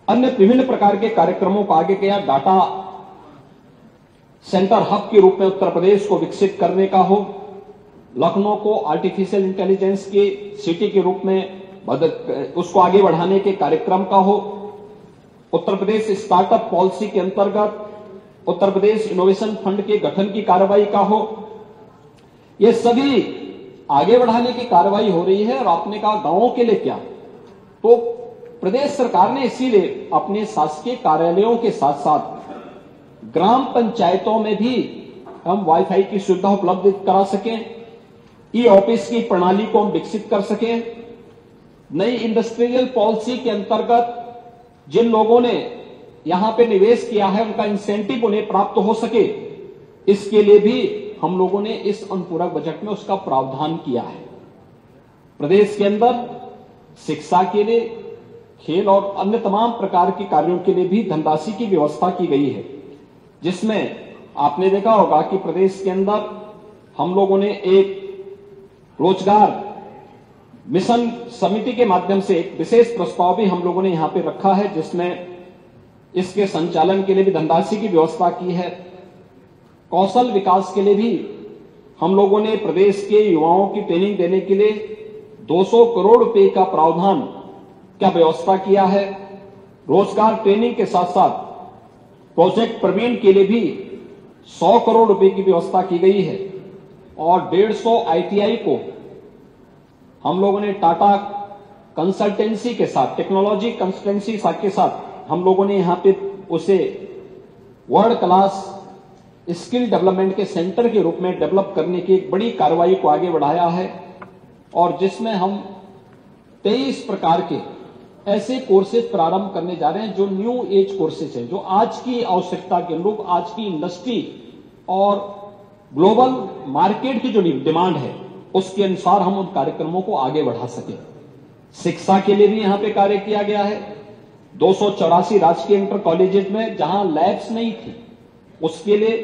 अन्य विभिन्न प्रकार के कार्यक्रमों को आगे किया, डाटा सेंटर हब के रूप में उत्तर प्रदेश को विकसित करने का हो, लखनऊ को आर्टिफिशियल इंटेलिजेंस की सिटी के रूप में उसको आगे बढ़ाने के कार्यक्रम का हो, उत्तर प्रदेश स्टार्टअप पॉलिसी के अंतर्गत उत्तर प्रदेश इनोवेशन फंड के गठन की कार्रवाई का हो, ये सभी आगे बढ़ाने की कार्रवाई हो रही है। और आपने कहा गांवों के लिए क्या, तो प्रदेश सरकार ने इसीलिए अपने शासकीय कार्यालयों के साथ साथ ग्राम पंचायतों में भी हम वाईफाई की सुविधा उपलब्ध करा सकें, ई ऑफिस की प्रणाली को हम विकसित कर सकें, नई इंडस्ट्रियल पॉलिसी के अंतर्गत जिन लोगों ने यहां पे निवेश किया है उनका इंसेंटिव उन्हें प्राप्त हो सके, इसके लिए भी हम लोगों ने इस अनुपूरक बजट में उसका प्रावधान किया है। प्रदेश के अंदर शिक्षा के लिए, खेल और अन्य तमाम प्रकार के कार्यों के लिए भी धनराशि की व्यवस्था की गई है, जिसमें आपने देखा होगा कि प्रदेश के अंदर हम लोगों ने एक रोजगार मिशन समिति के माध्यम से एक विशेष प्रस्ताव भी हम लोगों ने यहां पे रखा है, जिसमें इसके संचालन के लिए भी धनराशि की व्यवस्था की है। कौशल विकास के लिए भी हम लोगों ने प्रदेश के युवाओं की ट्रेनिंग देने के लिए 200 करोड़ रुपए का प्रावधान क्या व्यवस्था किया है, रोजगार ट्रेनिंग के साथ साथ प्रोजेक्ट प्रवीण के लिए भी 100 करोड़ रुपए की व्यवस्था की गई है और 150 आईटीआई को हम लोगों ने टाटा कंसल्टेंसी के साथ, टेक्नोलॉजी कंसल्टेंसी के साथ हम लोगों ने यहां पे उसे वर्ल्ड क्लास स्किल डेवलपमेंट के सेंटर के रूप में डेवलप करने की एक बड़ी कार्रवाई को आगे बढ़ाया है और जिसमें हम 23 प्रकार के ऐसे कोर्सेज प्रारंभ करने जा रहे हैं जो न्यू एज कोर्सेज हैं, जो आज की आवश्यकता के अनुरूप, आज की इंडस्ट्री और ग्लोबल मार्केट की जो डिमांड है उसके अनुसार हम उन कार्यक्रमों को आगे बढ़ा सकें। शिक्षा के लिए भी यहां पे कार्य किया गया है। 284 राजकीय इंटर कॉलेजेस में जहां लैब्स नहीं थी उसके लिए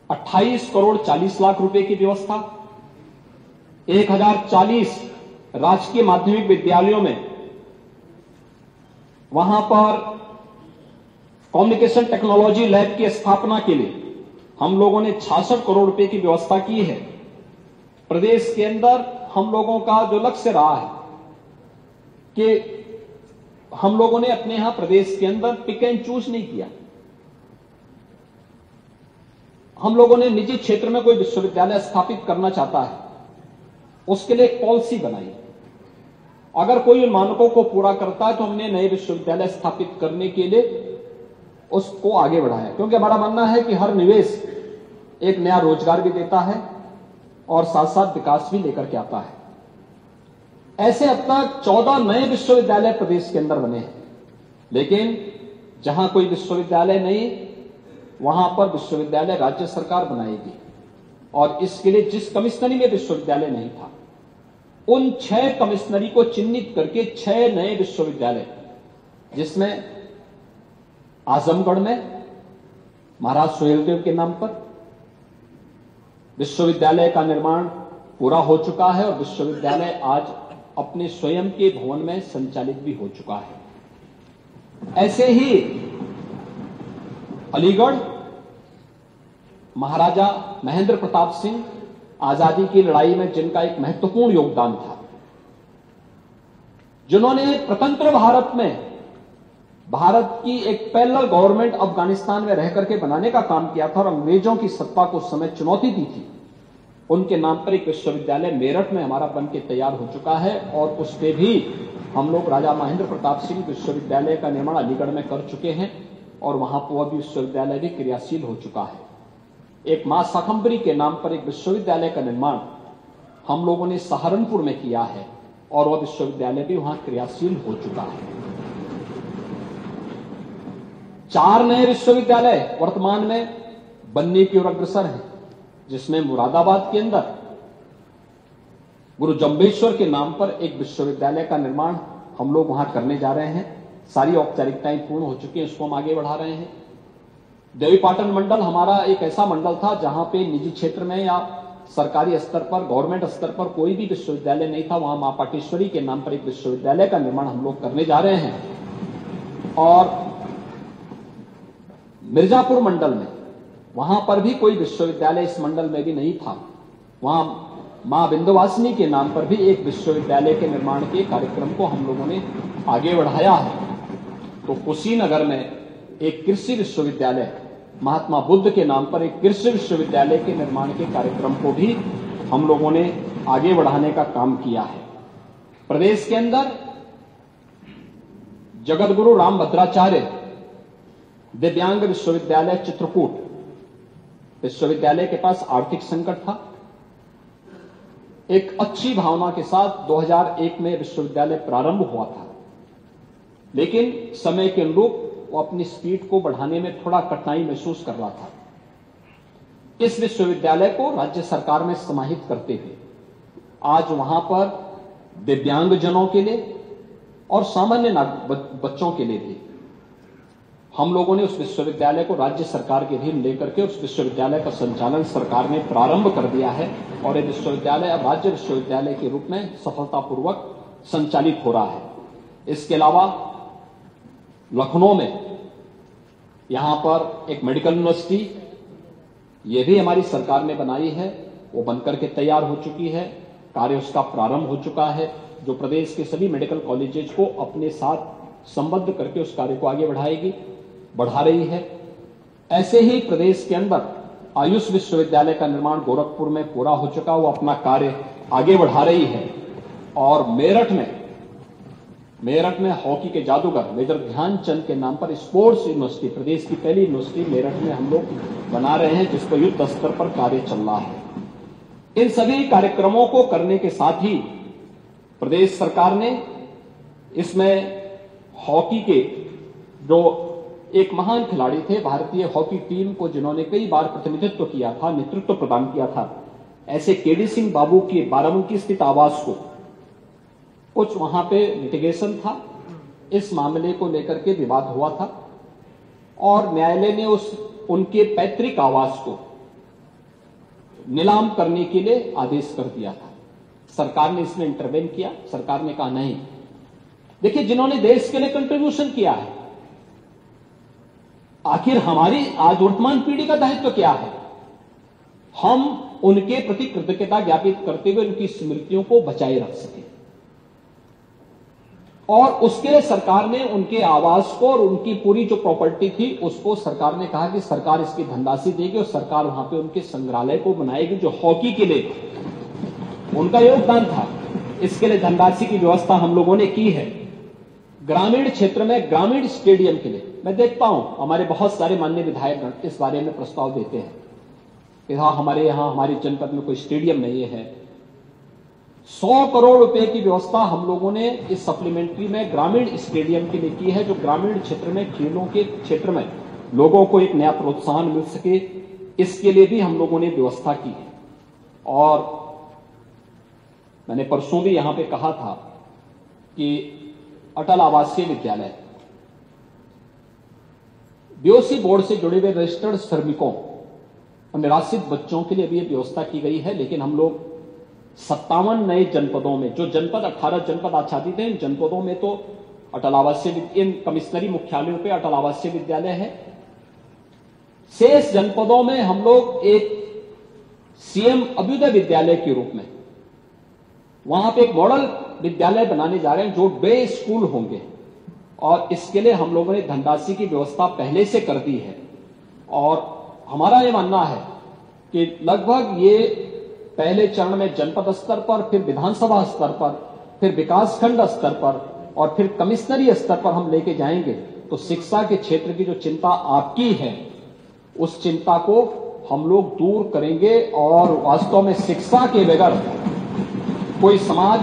28 करोड़ 40 लाख रुपए की व्यवस्था, 1040 राजकीय माध्यमिक विद्यालयों में वहां पर कम्युनिकेशन टेक्नोलॉजी लैब की स्थापना के लिए हम लोगों ने 66 करोड़ रुपए की व्यवस्था की है। प्रदेश के अंदर हम लोगों का जो लक्ष्य रहा है कि हम लोगों ने अपने यहां प्रदेश के अंदर पिक एंड चूज नहीं किया। हम लोगों ने निजी क्षेत्र में कोई विश्वविद्यालय स्थापित करना चाहता है उसके लिए एक पॉलिसी बनाई। अगर कोई उन मानकों को पूरा करता है तो हमने नए विश्वविद्यालय स्थापित करने के लिए उसको आगे बढ़ाया, क्योंकि हमारा मानना है कि हर निवेश एक नया रोजगार भी देता है और साथ साथ विकास भी लेकर के आता है। ऐसे अब तक 14 नए विश्वविद्यालय प्रदेश के अंदर बने हैं, लेकिन जहां कोई विश्वविद्यालय नहीं वहां पर विश्वविद्यालय राज्य सरकार बनाएगी और इसके लिए जिस कमिश्नरी में विश्वविद्यालय नहीं था उन 6 कमिश्नरी को चिन्हित करके 6 नए विश्वविद्यालय, जिसमें आजमगढ़ में महाराज सुहेलदेव के नाम पर विश्वविद्यालय का निर्माण पूरा हो चुका है और विश्वविद्यालय आज अपने स्वयं के भवन में संचालित भी हो चुका है। ऐसे ही अलीगढ़ महाराजा महेंद्र प्रताप सिंह आजादी की लड़ाई में जिनका एक महत्वपूर्ण योगदान था, जिन्होंने स्वतंत्र भारत में भारत की एक पैरेलल गवर्नमेंट अफगानिस्तान में रह करके बनाने का काम किया था और अंग्रेजों की सत्ता को उस समय चुनौती दी थी, उनके नाम पर एक विश्वविद्यालय मेरठ में हमारा बन के तैयार हो चुका है और उस पे भी हम लोग राजा महेंद्र प्रताप सिंह विश्वविद्यालय का निर्माण अलीगढ़ में कर चुके हैं और वहां पर विश्वविद्यालय भी क्रियाशील हो चुका है। एक मां शाकंभरी के नाम पर एक विश्वविद्यालय का निर्माण हम लोगों ने सहारनपुर में किया है और वह विश्वविद्यालय भी वहां क्रियाशील हो चुका है। 4 नए विश्वविद्यालय वर्तमान में बनने की ओर अग्रसर हैं, जिसमें मुरादाबाद के अंदर गुरु जम्बेश्वर के नाम पर एक विश्वविद्यालय का निर्माण हम लोग वहां करने जा रहे हैं। सारी औपचारिकताएं पूर्ण हो चुकी हैं, उसको हम आगे बढ़ा रहे हैं। देवीपाटन मंडल हमारा एक ऐसा मंडल था जहां पे निजी क्षेत्र में या सरकारी स्तर पर, गवर्नमेंट स्तर पर कोई भी विश्वविद्यालय नहीं था, वहां मां पाटेश्वरी के नाम पर एक विश्वविद्यालय का निर्माण हम लोग करने जा रहे हैं। और मिर्जापुर मंडल में वहां पर भी कोई विश्वविद्यालय इस मंडल में भी नहीं था, वहां मां विंध्यवासिनी के नाम पर भी एक विश्वविद्यालय के निर्माण के कार्यक्रम को हम लोगों ने आगे बढ़ाया है। तो कुशीनगर में एक कृषि विश्वविद्यालय, महात्मा बुद्ध के नाम पर एक कृषि विश्वविद्यालय के निर्माण के कार्यक्रम को भी हम लोगों ने आगे बढ़ाने का काम किया है। प्रदेश के अंदर जगतगुरु रामभद्राचार्य दिव्यांग विश्वविद्यालय चित्रकूट विश्वविद्यालय के पास आर्थिक संकट था। एक अच्छी भावना के साथ 2001 में विश्वविद्यालय प्रारंभ हुआ था, लेकिन समय के अनुरूप वो अपनी स्पीड को बढ़ाने में थोड़ा कठिनाई महसूस कर रहा था। इस विश्वविद्यालय को राज्य सरकार में समाहित करते हुए आज वहां पर दिव्यांगजनों के लिए और सामान्य बच्चों के लिए भी हम लोगों ने उस विश्वविद्यालय को राज्य सरकार के अधीन लेकर के उस विश्वविद्यालय का संचालन सरकार ने प्रारंभ कर दिया है और ये विश्वविद्यालय अब राज्य विश्वविद्यालय के रूप में सफलतापूर्वक संचालित हो रहा है। इसके अलावा लखनऊ में यहां पर एक मेडिकल यूनिवर्सिटी ये भी हमारी सरकार ने बनाई है, वो बनकर के तैयार हो चुकी है, कार्य उसका प्रारंभ हो चुका है, जो प्रदेश के सभी मेडिकल कॉलेजेस को अपने साथ संबद्ध करके उस कार्य को आगे बढ़ा रही है। ऐसे ही प्रदेश के अंदर आयुष विश्वविद्यालय का निर्माण गोरखपुर में पूरा हो चुका, वो अपना कार्य आगे बढ़ा रही है। और मेरठ में हॉकी के जादूगर मेजर ध्यानचंद के नाम पर स्पोर्ट्स यूनिवर्सिटी, प्रदेश की पहली यूनिवर्सिटी मेरठ में हम लोग बना रहे हैं, जिस पर युद्ध स्तर पर कार्य चल रहा है। इन सभी कार्यक्रमों को करने के साथ ही प्रदेश सरकार ने इसमें हॉकी के जो एक महान खिलाड़ी थे, भारतीय हॉकी टीम को जिन्होंने कई बार प्रतिनिधित्व किया था, नेतृत्व प्रदान किया था, ऐसे केडी सिंह बाबू के बाराबंकी स्थित आवास को कुछ वहां पे लिटिगेशन था, इस मामले को लेकर के विवाद हुआ था और न्यायालय ने उनके पैतृक आवास को नीलाम करने के लिए आदेश कर दिया था। सरकार ने इसमें इंटरवेन किया। सरकार ने कहा नहीं, देखिए जिन्होंने देश के लिए कंट्रीब्यूशन किया है, आखिर हमारी आज वर्तमान पीढ़ी का दायित्व क्या है? हम उनके प्रति कृतज्ञता ज्ञापित करते हुए उनकी स्मृतियों को बचाए रख सके। और उसके लिए सरकार ने उनके आवास को और उनकी पूरी जो प्रॉपर्टी थी उसको सरकार ने कहा कि सरकार इसकी धनराशि देगी और सरकार वहां पे उनके संग्रहालय को बनाएगी, जो हॉकी के लिए उनका योगदान था। इसके लिए धनराशि की व्यवस्था हम लोगों ने की है। ग्रामीण क्षेत्र में ग्रामीण स्टेडियम के लिए मैं देखता हूं हमारे बहुत सारे माननीय विधायक इस बारे में प्रस्ताव देते हैं कि हाँ हमारे यहां हमारी जनपद में कोई स्टेडियम नहीं है। 100 करोड़ रुपए की व्यवस्था हम लोगों ने इस सप्लीमेंट्री में ग्रामीण स्टेडियम के लिए की है, जो ग्रामीण क्षेत्र में खेलों के क्षेत्र में लोगों को एक नया प्रोत्साहन मिल सके, इसके लिए भी हम लोगों ने व्यवस्था की है। और मैंने परसों भी यहां पे कहा था कि अटल आवासीय विद्यालय बीओसी बोर्ड से जुड़े हुए रजिस्टर्ड श्रमिकों और निराश्रित बच्चों के लिए भी यह व्यवस्था की गई है। लेकिन हम लोग 57 नए जनपदों में, जो जनपद 18 जनपद आच्छादित हैं, इन जनपदों में तो अटल आवासीय इन कमिश्नरी मुख्यालयों पे अटल आवासीय विद्यालय है। शेष जनपदों में हम लोग एक सीएम अभ्युदय विद्यालय के रूप में वहां पे एक मॉडल विद्यालय बनाने जा रहे हैं, जो डे स्कूल होंगे। और इसके लिए हम लोगों ने धनराशि की व्यवस्था पहले से कर दी है। और हमारा यह मानना है कि लगभग ये पहले चरण में जनपद स्तर पर, फिर विधानसभा स्तर पर, फिर विकासखंड स्तर पर और फिर कमिश्नरी स्तर पर हम लेके जाएंगे। तो शिक्षा के क्षेत्र की जो चिंता आपकी है, उस चिंता को हम लोग दूर करेंगे। और वास्तव में शिक्षा के बगैर कोई समाज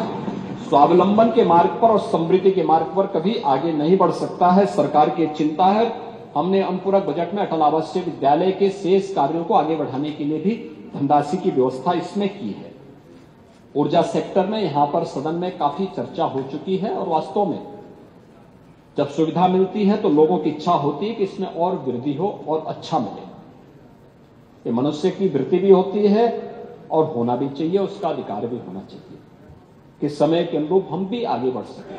स्वावलंबन के मार्ग पर और समृद्धि के मार्ग पर कभी आगे नहीं बढ़ सकता है। सरकार की चिंता है। हमने अनुपूरक बजट में अटल आवासीय विद्यालय के शेष कार्यों को आगे बढ़ाने के लिए भी धनराशि की व्यवस्था इसमें की है। ऊर्जा सेक्टर में यहां पर सदन में काफी चर्चा हो चुकी है और वास्तव में जब सुविधा मिलती है तो लोगों की इच्छा होती है कि इसमें और वृद्धि हो और अच्छा मिले। ये मनुष्य की वृत्ति भी होती है और होना भी चाहिए, उसका अधिकार भी होना चाहिए कि समय के अनुरूप हम भी आगे बढ़ सकें।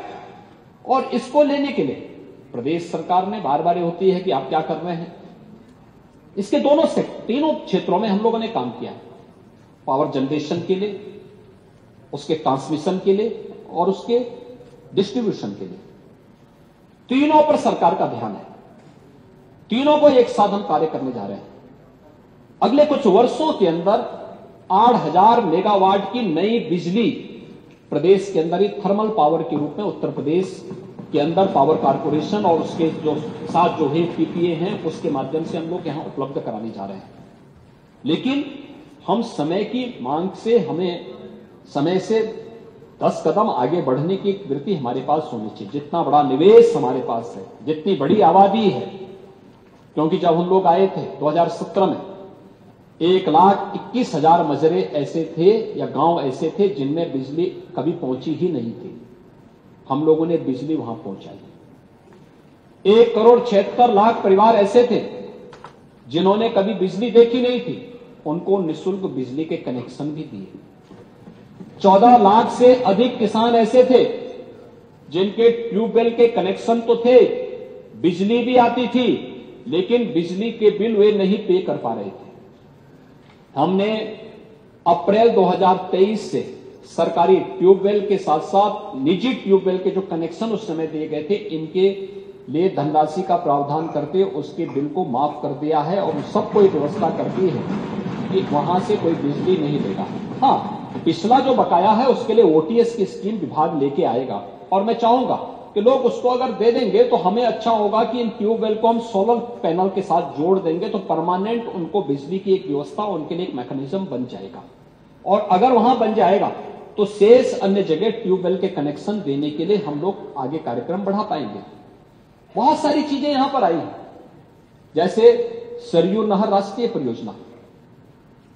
और इसको लेने के लिए प्रदेश सरकार ने बार बार होती है कि आप क्या कर रहे हैं। इसके तीनों क्षेत्रों में हम लोगों ने काम किया है। पावर जनरेशन के लिए, उसके ट्रांसमिशन के लिए और उसके डिस्ट्रीब्यूशन के लिए, तीनों पर सरकार का ध्यान है। तीनों को एक साथ हम कार्य करने जा रहे हैं। अगले कुछ वर्षों के अंदर 8000 मेगावाट की नई बिजली प्रदेश के अंदर ही थर्मल पावर के रूप में उत्तर प्रदेश के अंदर पावर कारपोरेशन और उसके जो साथ जो है पीपीए हैं, उसके माध्यम से हम लोग यहां उपलब्ध कराने जा रहे हैं। लेकिन हम समय की मांग से, हमें समय से 10 कदम आगे बढ़ने की वृत्ति हमारे पास होनी चाहिए। जितना बड़ा निवेश हमारे पास है, जितनी बड़ी आबादी है, क्योंकि जब हम लोग आए थे 2017 में 1,21,000 मजरे ऐसे थे या गांव ऐसे थे जिनमें बिजली कभी पहुंची ही नहीं थी। हम लोगों ने बिजली वहां पहुंचाई। 1,76,00,000 परिवार ऐसे थे जिन्होंने कभी बिजली देखी नहीं थी, उनको निःशुल्क बिजली के कनेक्शन भी दिए। 14 लाख से अधिक किसान ऐसे थे जिनके ट्यूबवेल के कनेक्शन तो थे, बिजली भी आती थी, लेकिन बिजली के बिल वे नहीं पे कर पा रहे थे। हमने अप्रैल 2023 से सरकारी ट्यूबवेल के साथ साथ निजी ट्यूबवेल के जो कनेक्शन उस समय दिए गए थे, इनके लिए धनराशि का प्रावधान करके उसके बिल को माफ कर दिया है और सबको एक व्यवस्था कर दी है कि वहां से कोई बिजली नहीं लेगा। हाँ, पिछला जो बकाया है उसके लिए ओटीएस की स्कीम विभाग लेके आएगा और मैं चाहूंगा कि लोग उसको अगर दे देंगे तो हमें अच्छा होगा कि इन ट्यूबवेल को हम सोलर पैनल के साथ जोड़ देंगे तो परमानेंट उनको बिजली की एक व्यवस्था, उनके लिए एक मैकेनिज्म बन जाएगा। और अगर वहां बन जाएगा तो शेष अन्य जगह ट्यूबवेल के कनेक्शन देने के लिए हम लोग आगे कार्यक्रम बढ़ा पाएंगे। बहुत सारी चीजें यहां पर आई हैं, जैसे सरयू नहर राष्ट्रीय परियोजना।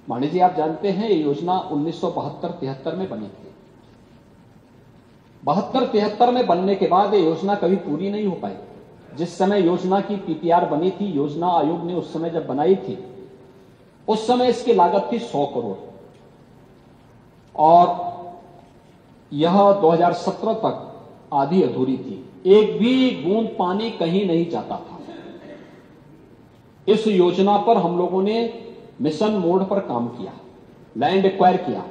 मानी जी, आप जानते हैं ये योजना 1972-73 में बनी थी। 72-73 में बनने के बाद ये योजना कभी पूरी नहीं हो पाई। जिस समय योजना की पीपीआर बनी थी, योजना आयोग ने उस समय जब बनाई थी, उस समय इसकी लागत थी 100 करोड़ और यह 2017 तक आधी अधूरी थी। एक भी बूंद पानी कहीं नहीं जाता था। इस योजना पर हम लोगों ने मिशन मोड पर काम किया, लैंड एक्वायर किया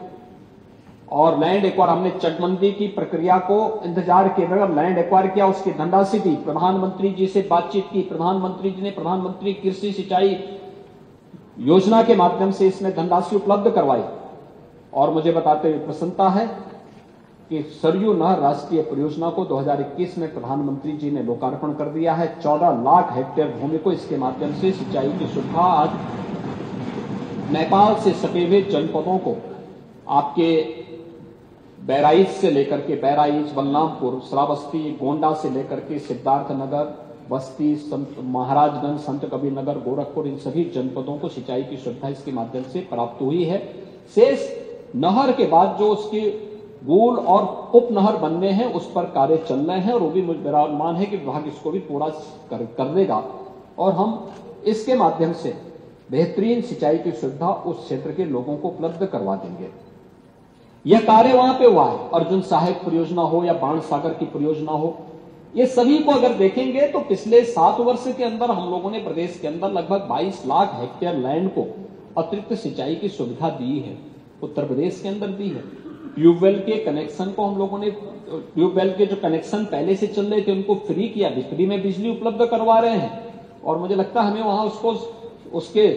और लैंड एक्वायर हमने चकबंदी की प्रक्रिया को इंतजार किए बगैर लैंड एक्वायर किया, उसकी धनराशि दी, प्रधानमंत्री जी से बातचीत की, प्रधानमंत्री जी ने प्रधानमंत्री कृषि सिंचाई योजना के माध्यम से इसमें धनराशि उपलब्ध करवाई। और मुझे बताते हुए प्रसन्नता है कि सरयू नहर राष्ट्रीय परियोजना को 2021 में प्रधानमंत्री जी ने लोकार्पण कर दिया है। 14 लाख हेक्टेयर भूमि को इसके माध्यम से सिंचाई की सुविधा आज नेपाल से सटे हुए जनपदों को, आपके बहराइच से लेकर के बहराइच, बलरामपुर, श्रावस्ती, गोंडा से लेकर के सिद्धार्थनगर, बस्ती, महाराजगंज, संत कबीर नगर, गोरखपुर, इन सभी जनपदों को सिंचाई की सुविधा इसके माध्यम से प्राप्त हुई है। शेष नहर के बाद जो उसके गोल और उप नहर बनने हैं उस पर कार्य चल रहे हैं और वो भी मेरा अनुमान है कि विभाग इसको भी पूरा कर देगा और हम इसके माध्यम से बेहतरीन सिंचाई की सुविधा उस क्षेत्र के लोगों को उपलब्ध करवा देंगे। यह कार्य वहां पे हुआ है। अर्जुन सहायक परियोजना हो या बाण सागर की परियोजना हो, ये सभी को अगर देखेंगे तो पिछले 7 वर्ष के अंदर हम लोगों ने प्रदेश के अंदर लगभग 22 लाख हेक्टेयर लैंड को अतिरिक्त सिंचाई की सुविधा दी है, उत्तर प्रदेश के अंदर दी है। ट्यूबवेल के कनेक्शन को हम लोगों ने, ट्यूबवेल के जो कनेक्शन पहले से चल रहे थे उनको फ्री किया, फ्री में बिजली उपलब्ध करवा रहे हैं और मुझे लगता है हमें वहां उसके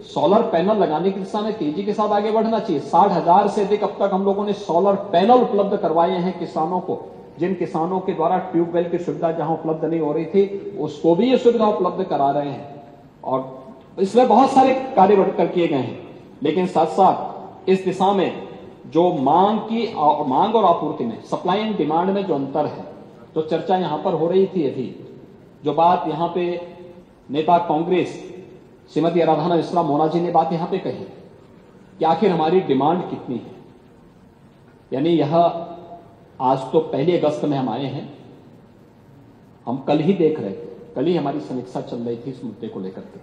सोलर पैनल लगाने की दिशा में तेजी के साथ आगे बढ़ना चाहिए। 60,000 से अधिक अब तक हम लोगों ने सोलर पैनल उपलब्ध करवाए हैं किसानों को। जिन किसानों के द्वारा ट्यूबवेल की सुविधा जहां उपलब्ध नहीं हो रही थी उसको भी ये सुविधा उपलब्ध करा रहे हैं और इसमें बहुत सारे कार्य बढ़कर किए गए हैं। लेकिन साथ साथ इस दिशा में जो मांग और आपूर्ति में, सप्लाई एंड डिमांड में जो अंतर है, जो चर्चा यहां पर हो रही थी अभी, जो बात यहां पे नेता कांग्रेस श्रीमती आराधना मिश्रा मोना जी ने बात यहां पे कही कि आखिर हमारी डिमांड कितनी है। यानी यह आज तो 1 अगस्त में हम आए हैं, हम कल ही देख रहे थे, कल ही हमारी समीक्षा चल रही थी इस मुद्दे को लेकर के।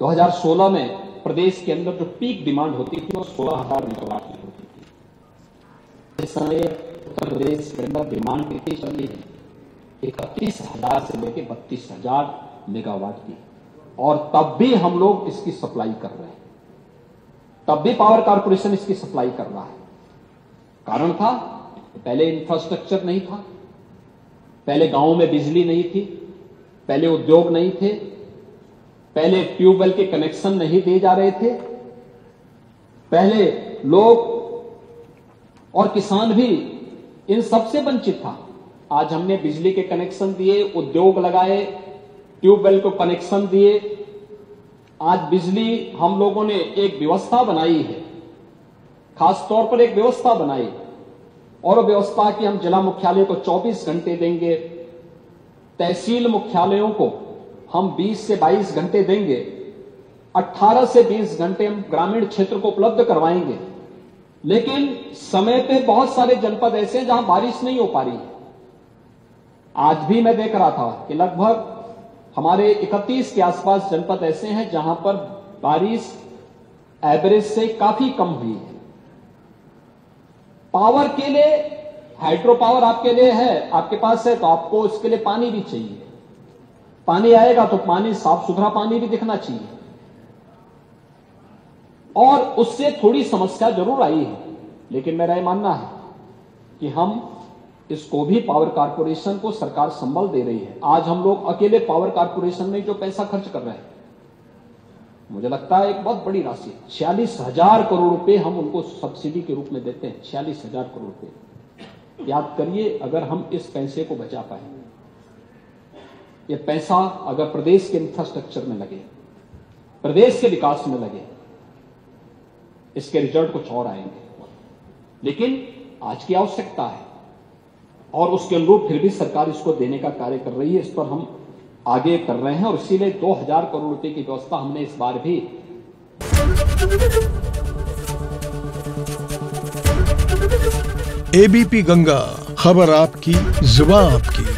2016 में प्रदेश के अंदर जो पीक डिमांड होती थी वो 16,000 मेगावाट की होती थी। इस समय उत्तर प्रदेश के अंदर डिमांड कितनी चल रही है? 31,000 से लेकर 32,000 मेगावाट की, और तब भी हम लोग इसकी सप्लाई कर रहे हैं, तब भी पावर कारपोरेशन इसकी सप्लाई कर रहा है। कारण था, पहले इंफ्रास्ट्रक्चर नहीं था, पहले गांवों में बिजली नहीं थी, पहले उद्योग नहीं थे, पहले ट्यूबवेल के कनेक्शन नहीं दिए जा रहे थे, पहले लोग और किसान भी इन सबसे वंचित था। आज हमने बिजली के कनेक्शन दिए, उद्योग लगाए, ट्यूबवेल को कनेक्शन दिए, आज बिजली हम लोगों ने एक व्यवस्था बनाई है, खास तौर पर एक व्यवस्था बनाई और व्यवस्था की हम जिला मुख्यालय को 24 घंटे देंगे, तहसील मुख्यालयों को हम 20 से 22 घंटे देंगे, 18 से 20 घंटे हम ग्रामीण क्षेत्र को उपलब्ध करवाएंगे। लेकिन समय पे बहुत सारे जनपद ऐसे हैं जहां बारिश नहीं हो पा रही है। आज भी मैं देख रहा था कि लगभग हमारे 31 के आसपास जनपद ऐसे हैं जहां पर बारिश एवरेज से काफी कम हुई है। पावर के लिए, हाइड्रो पावर आपके लिए है, आपके पास है, तो आपको इसके लिए पानी भी चाहिए। पानी आएगा तो पानी, साफ सुथरा पानी भी दिखना चाहिए। और उससे थोड़ी समस्या जरूर आई है, लेकिन मेरा यह मानना है कि हम इसको भी पावर कारपोरेशन को सरकार संबल दे रही है। आज हम लोग अकेले पावर कारपोरेशन में जो पैसा खर्च कर रहे हैं, मुझे लगता है एक बहुत बड़ी राशि, 46,000 करोड़ रुपए हम उनको सब्सिडी के रूप में देते हैं। 46,000 करोड़ रुपए, याद करिए, अगर हम इस पैसे को बचा पाए, ये पैसा अगर प्रदेश के इंफ्रास्ट्रक्चर में लगे, प्रदेश के विकास में लगे, इसके रिजल्ट कुछ और आएंगे। लेकिन आज की आवश्यकता है और उसके अनुरूप फिर भी सरकार इसको देने का कार्य कर रही है। इस पर हम आगे कर रहे हैं और इसीलिए 2,000 करोड़ रुपए की व्यवस्था हमने इस बार भी।
एबीपी गंगा, खबर आपकी, जुबान आपकी।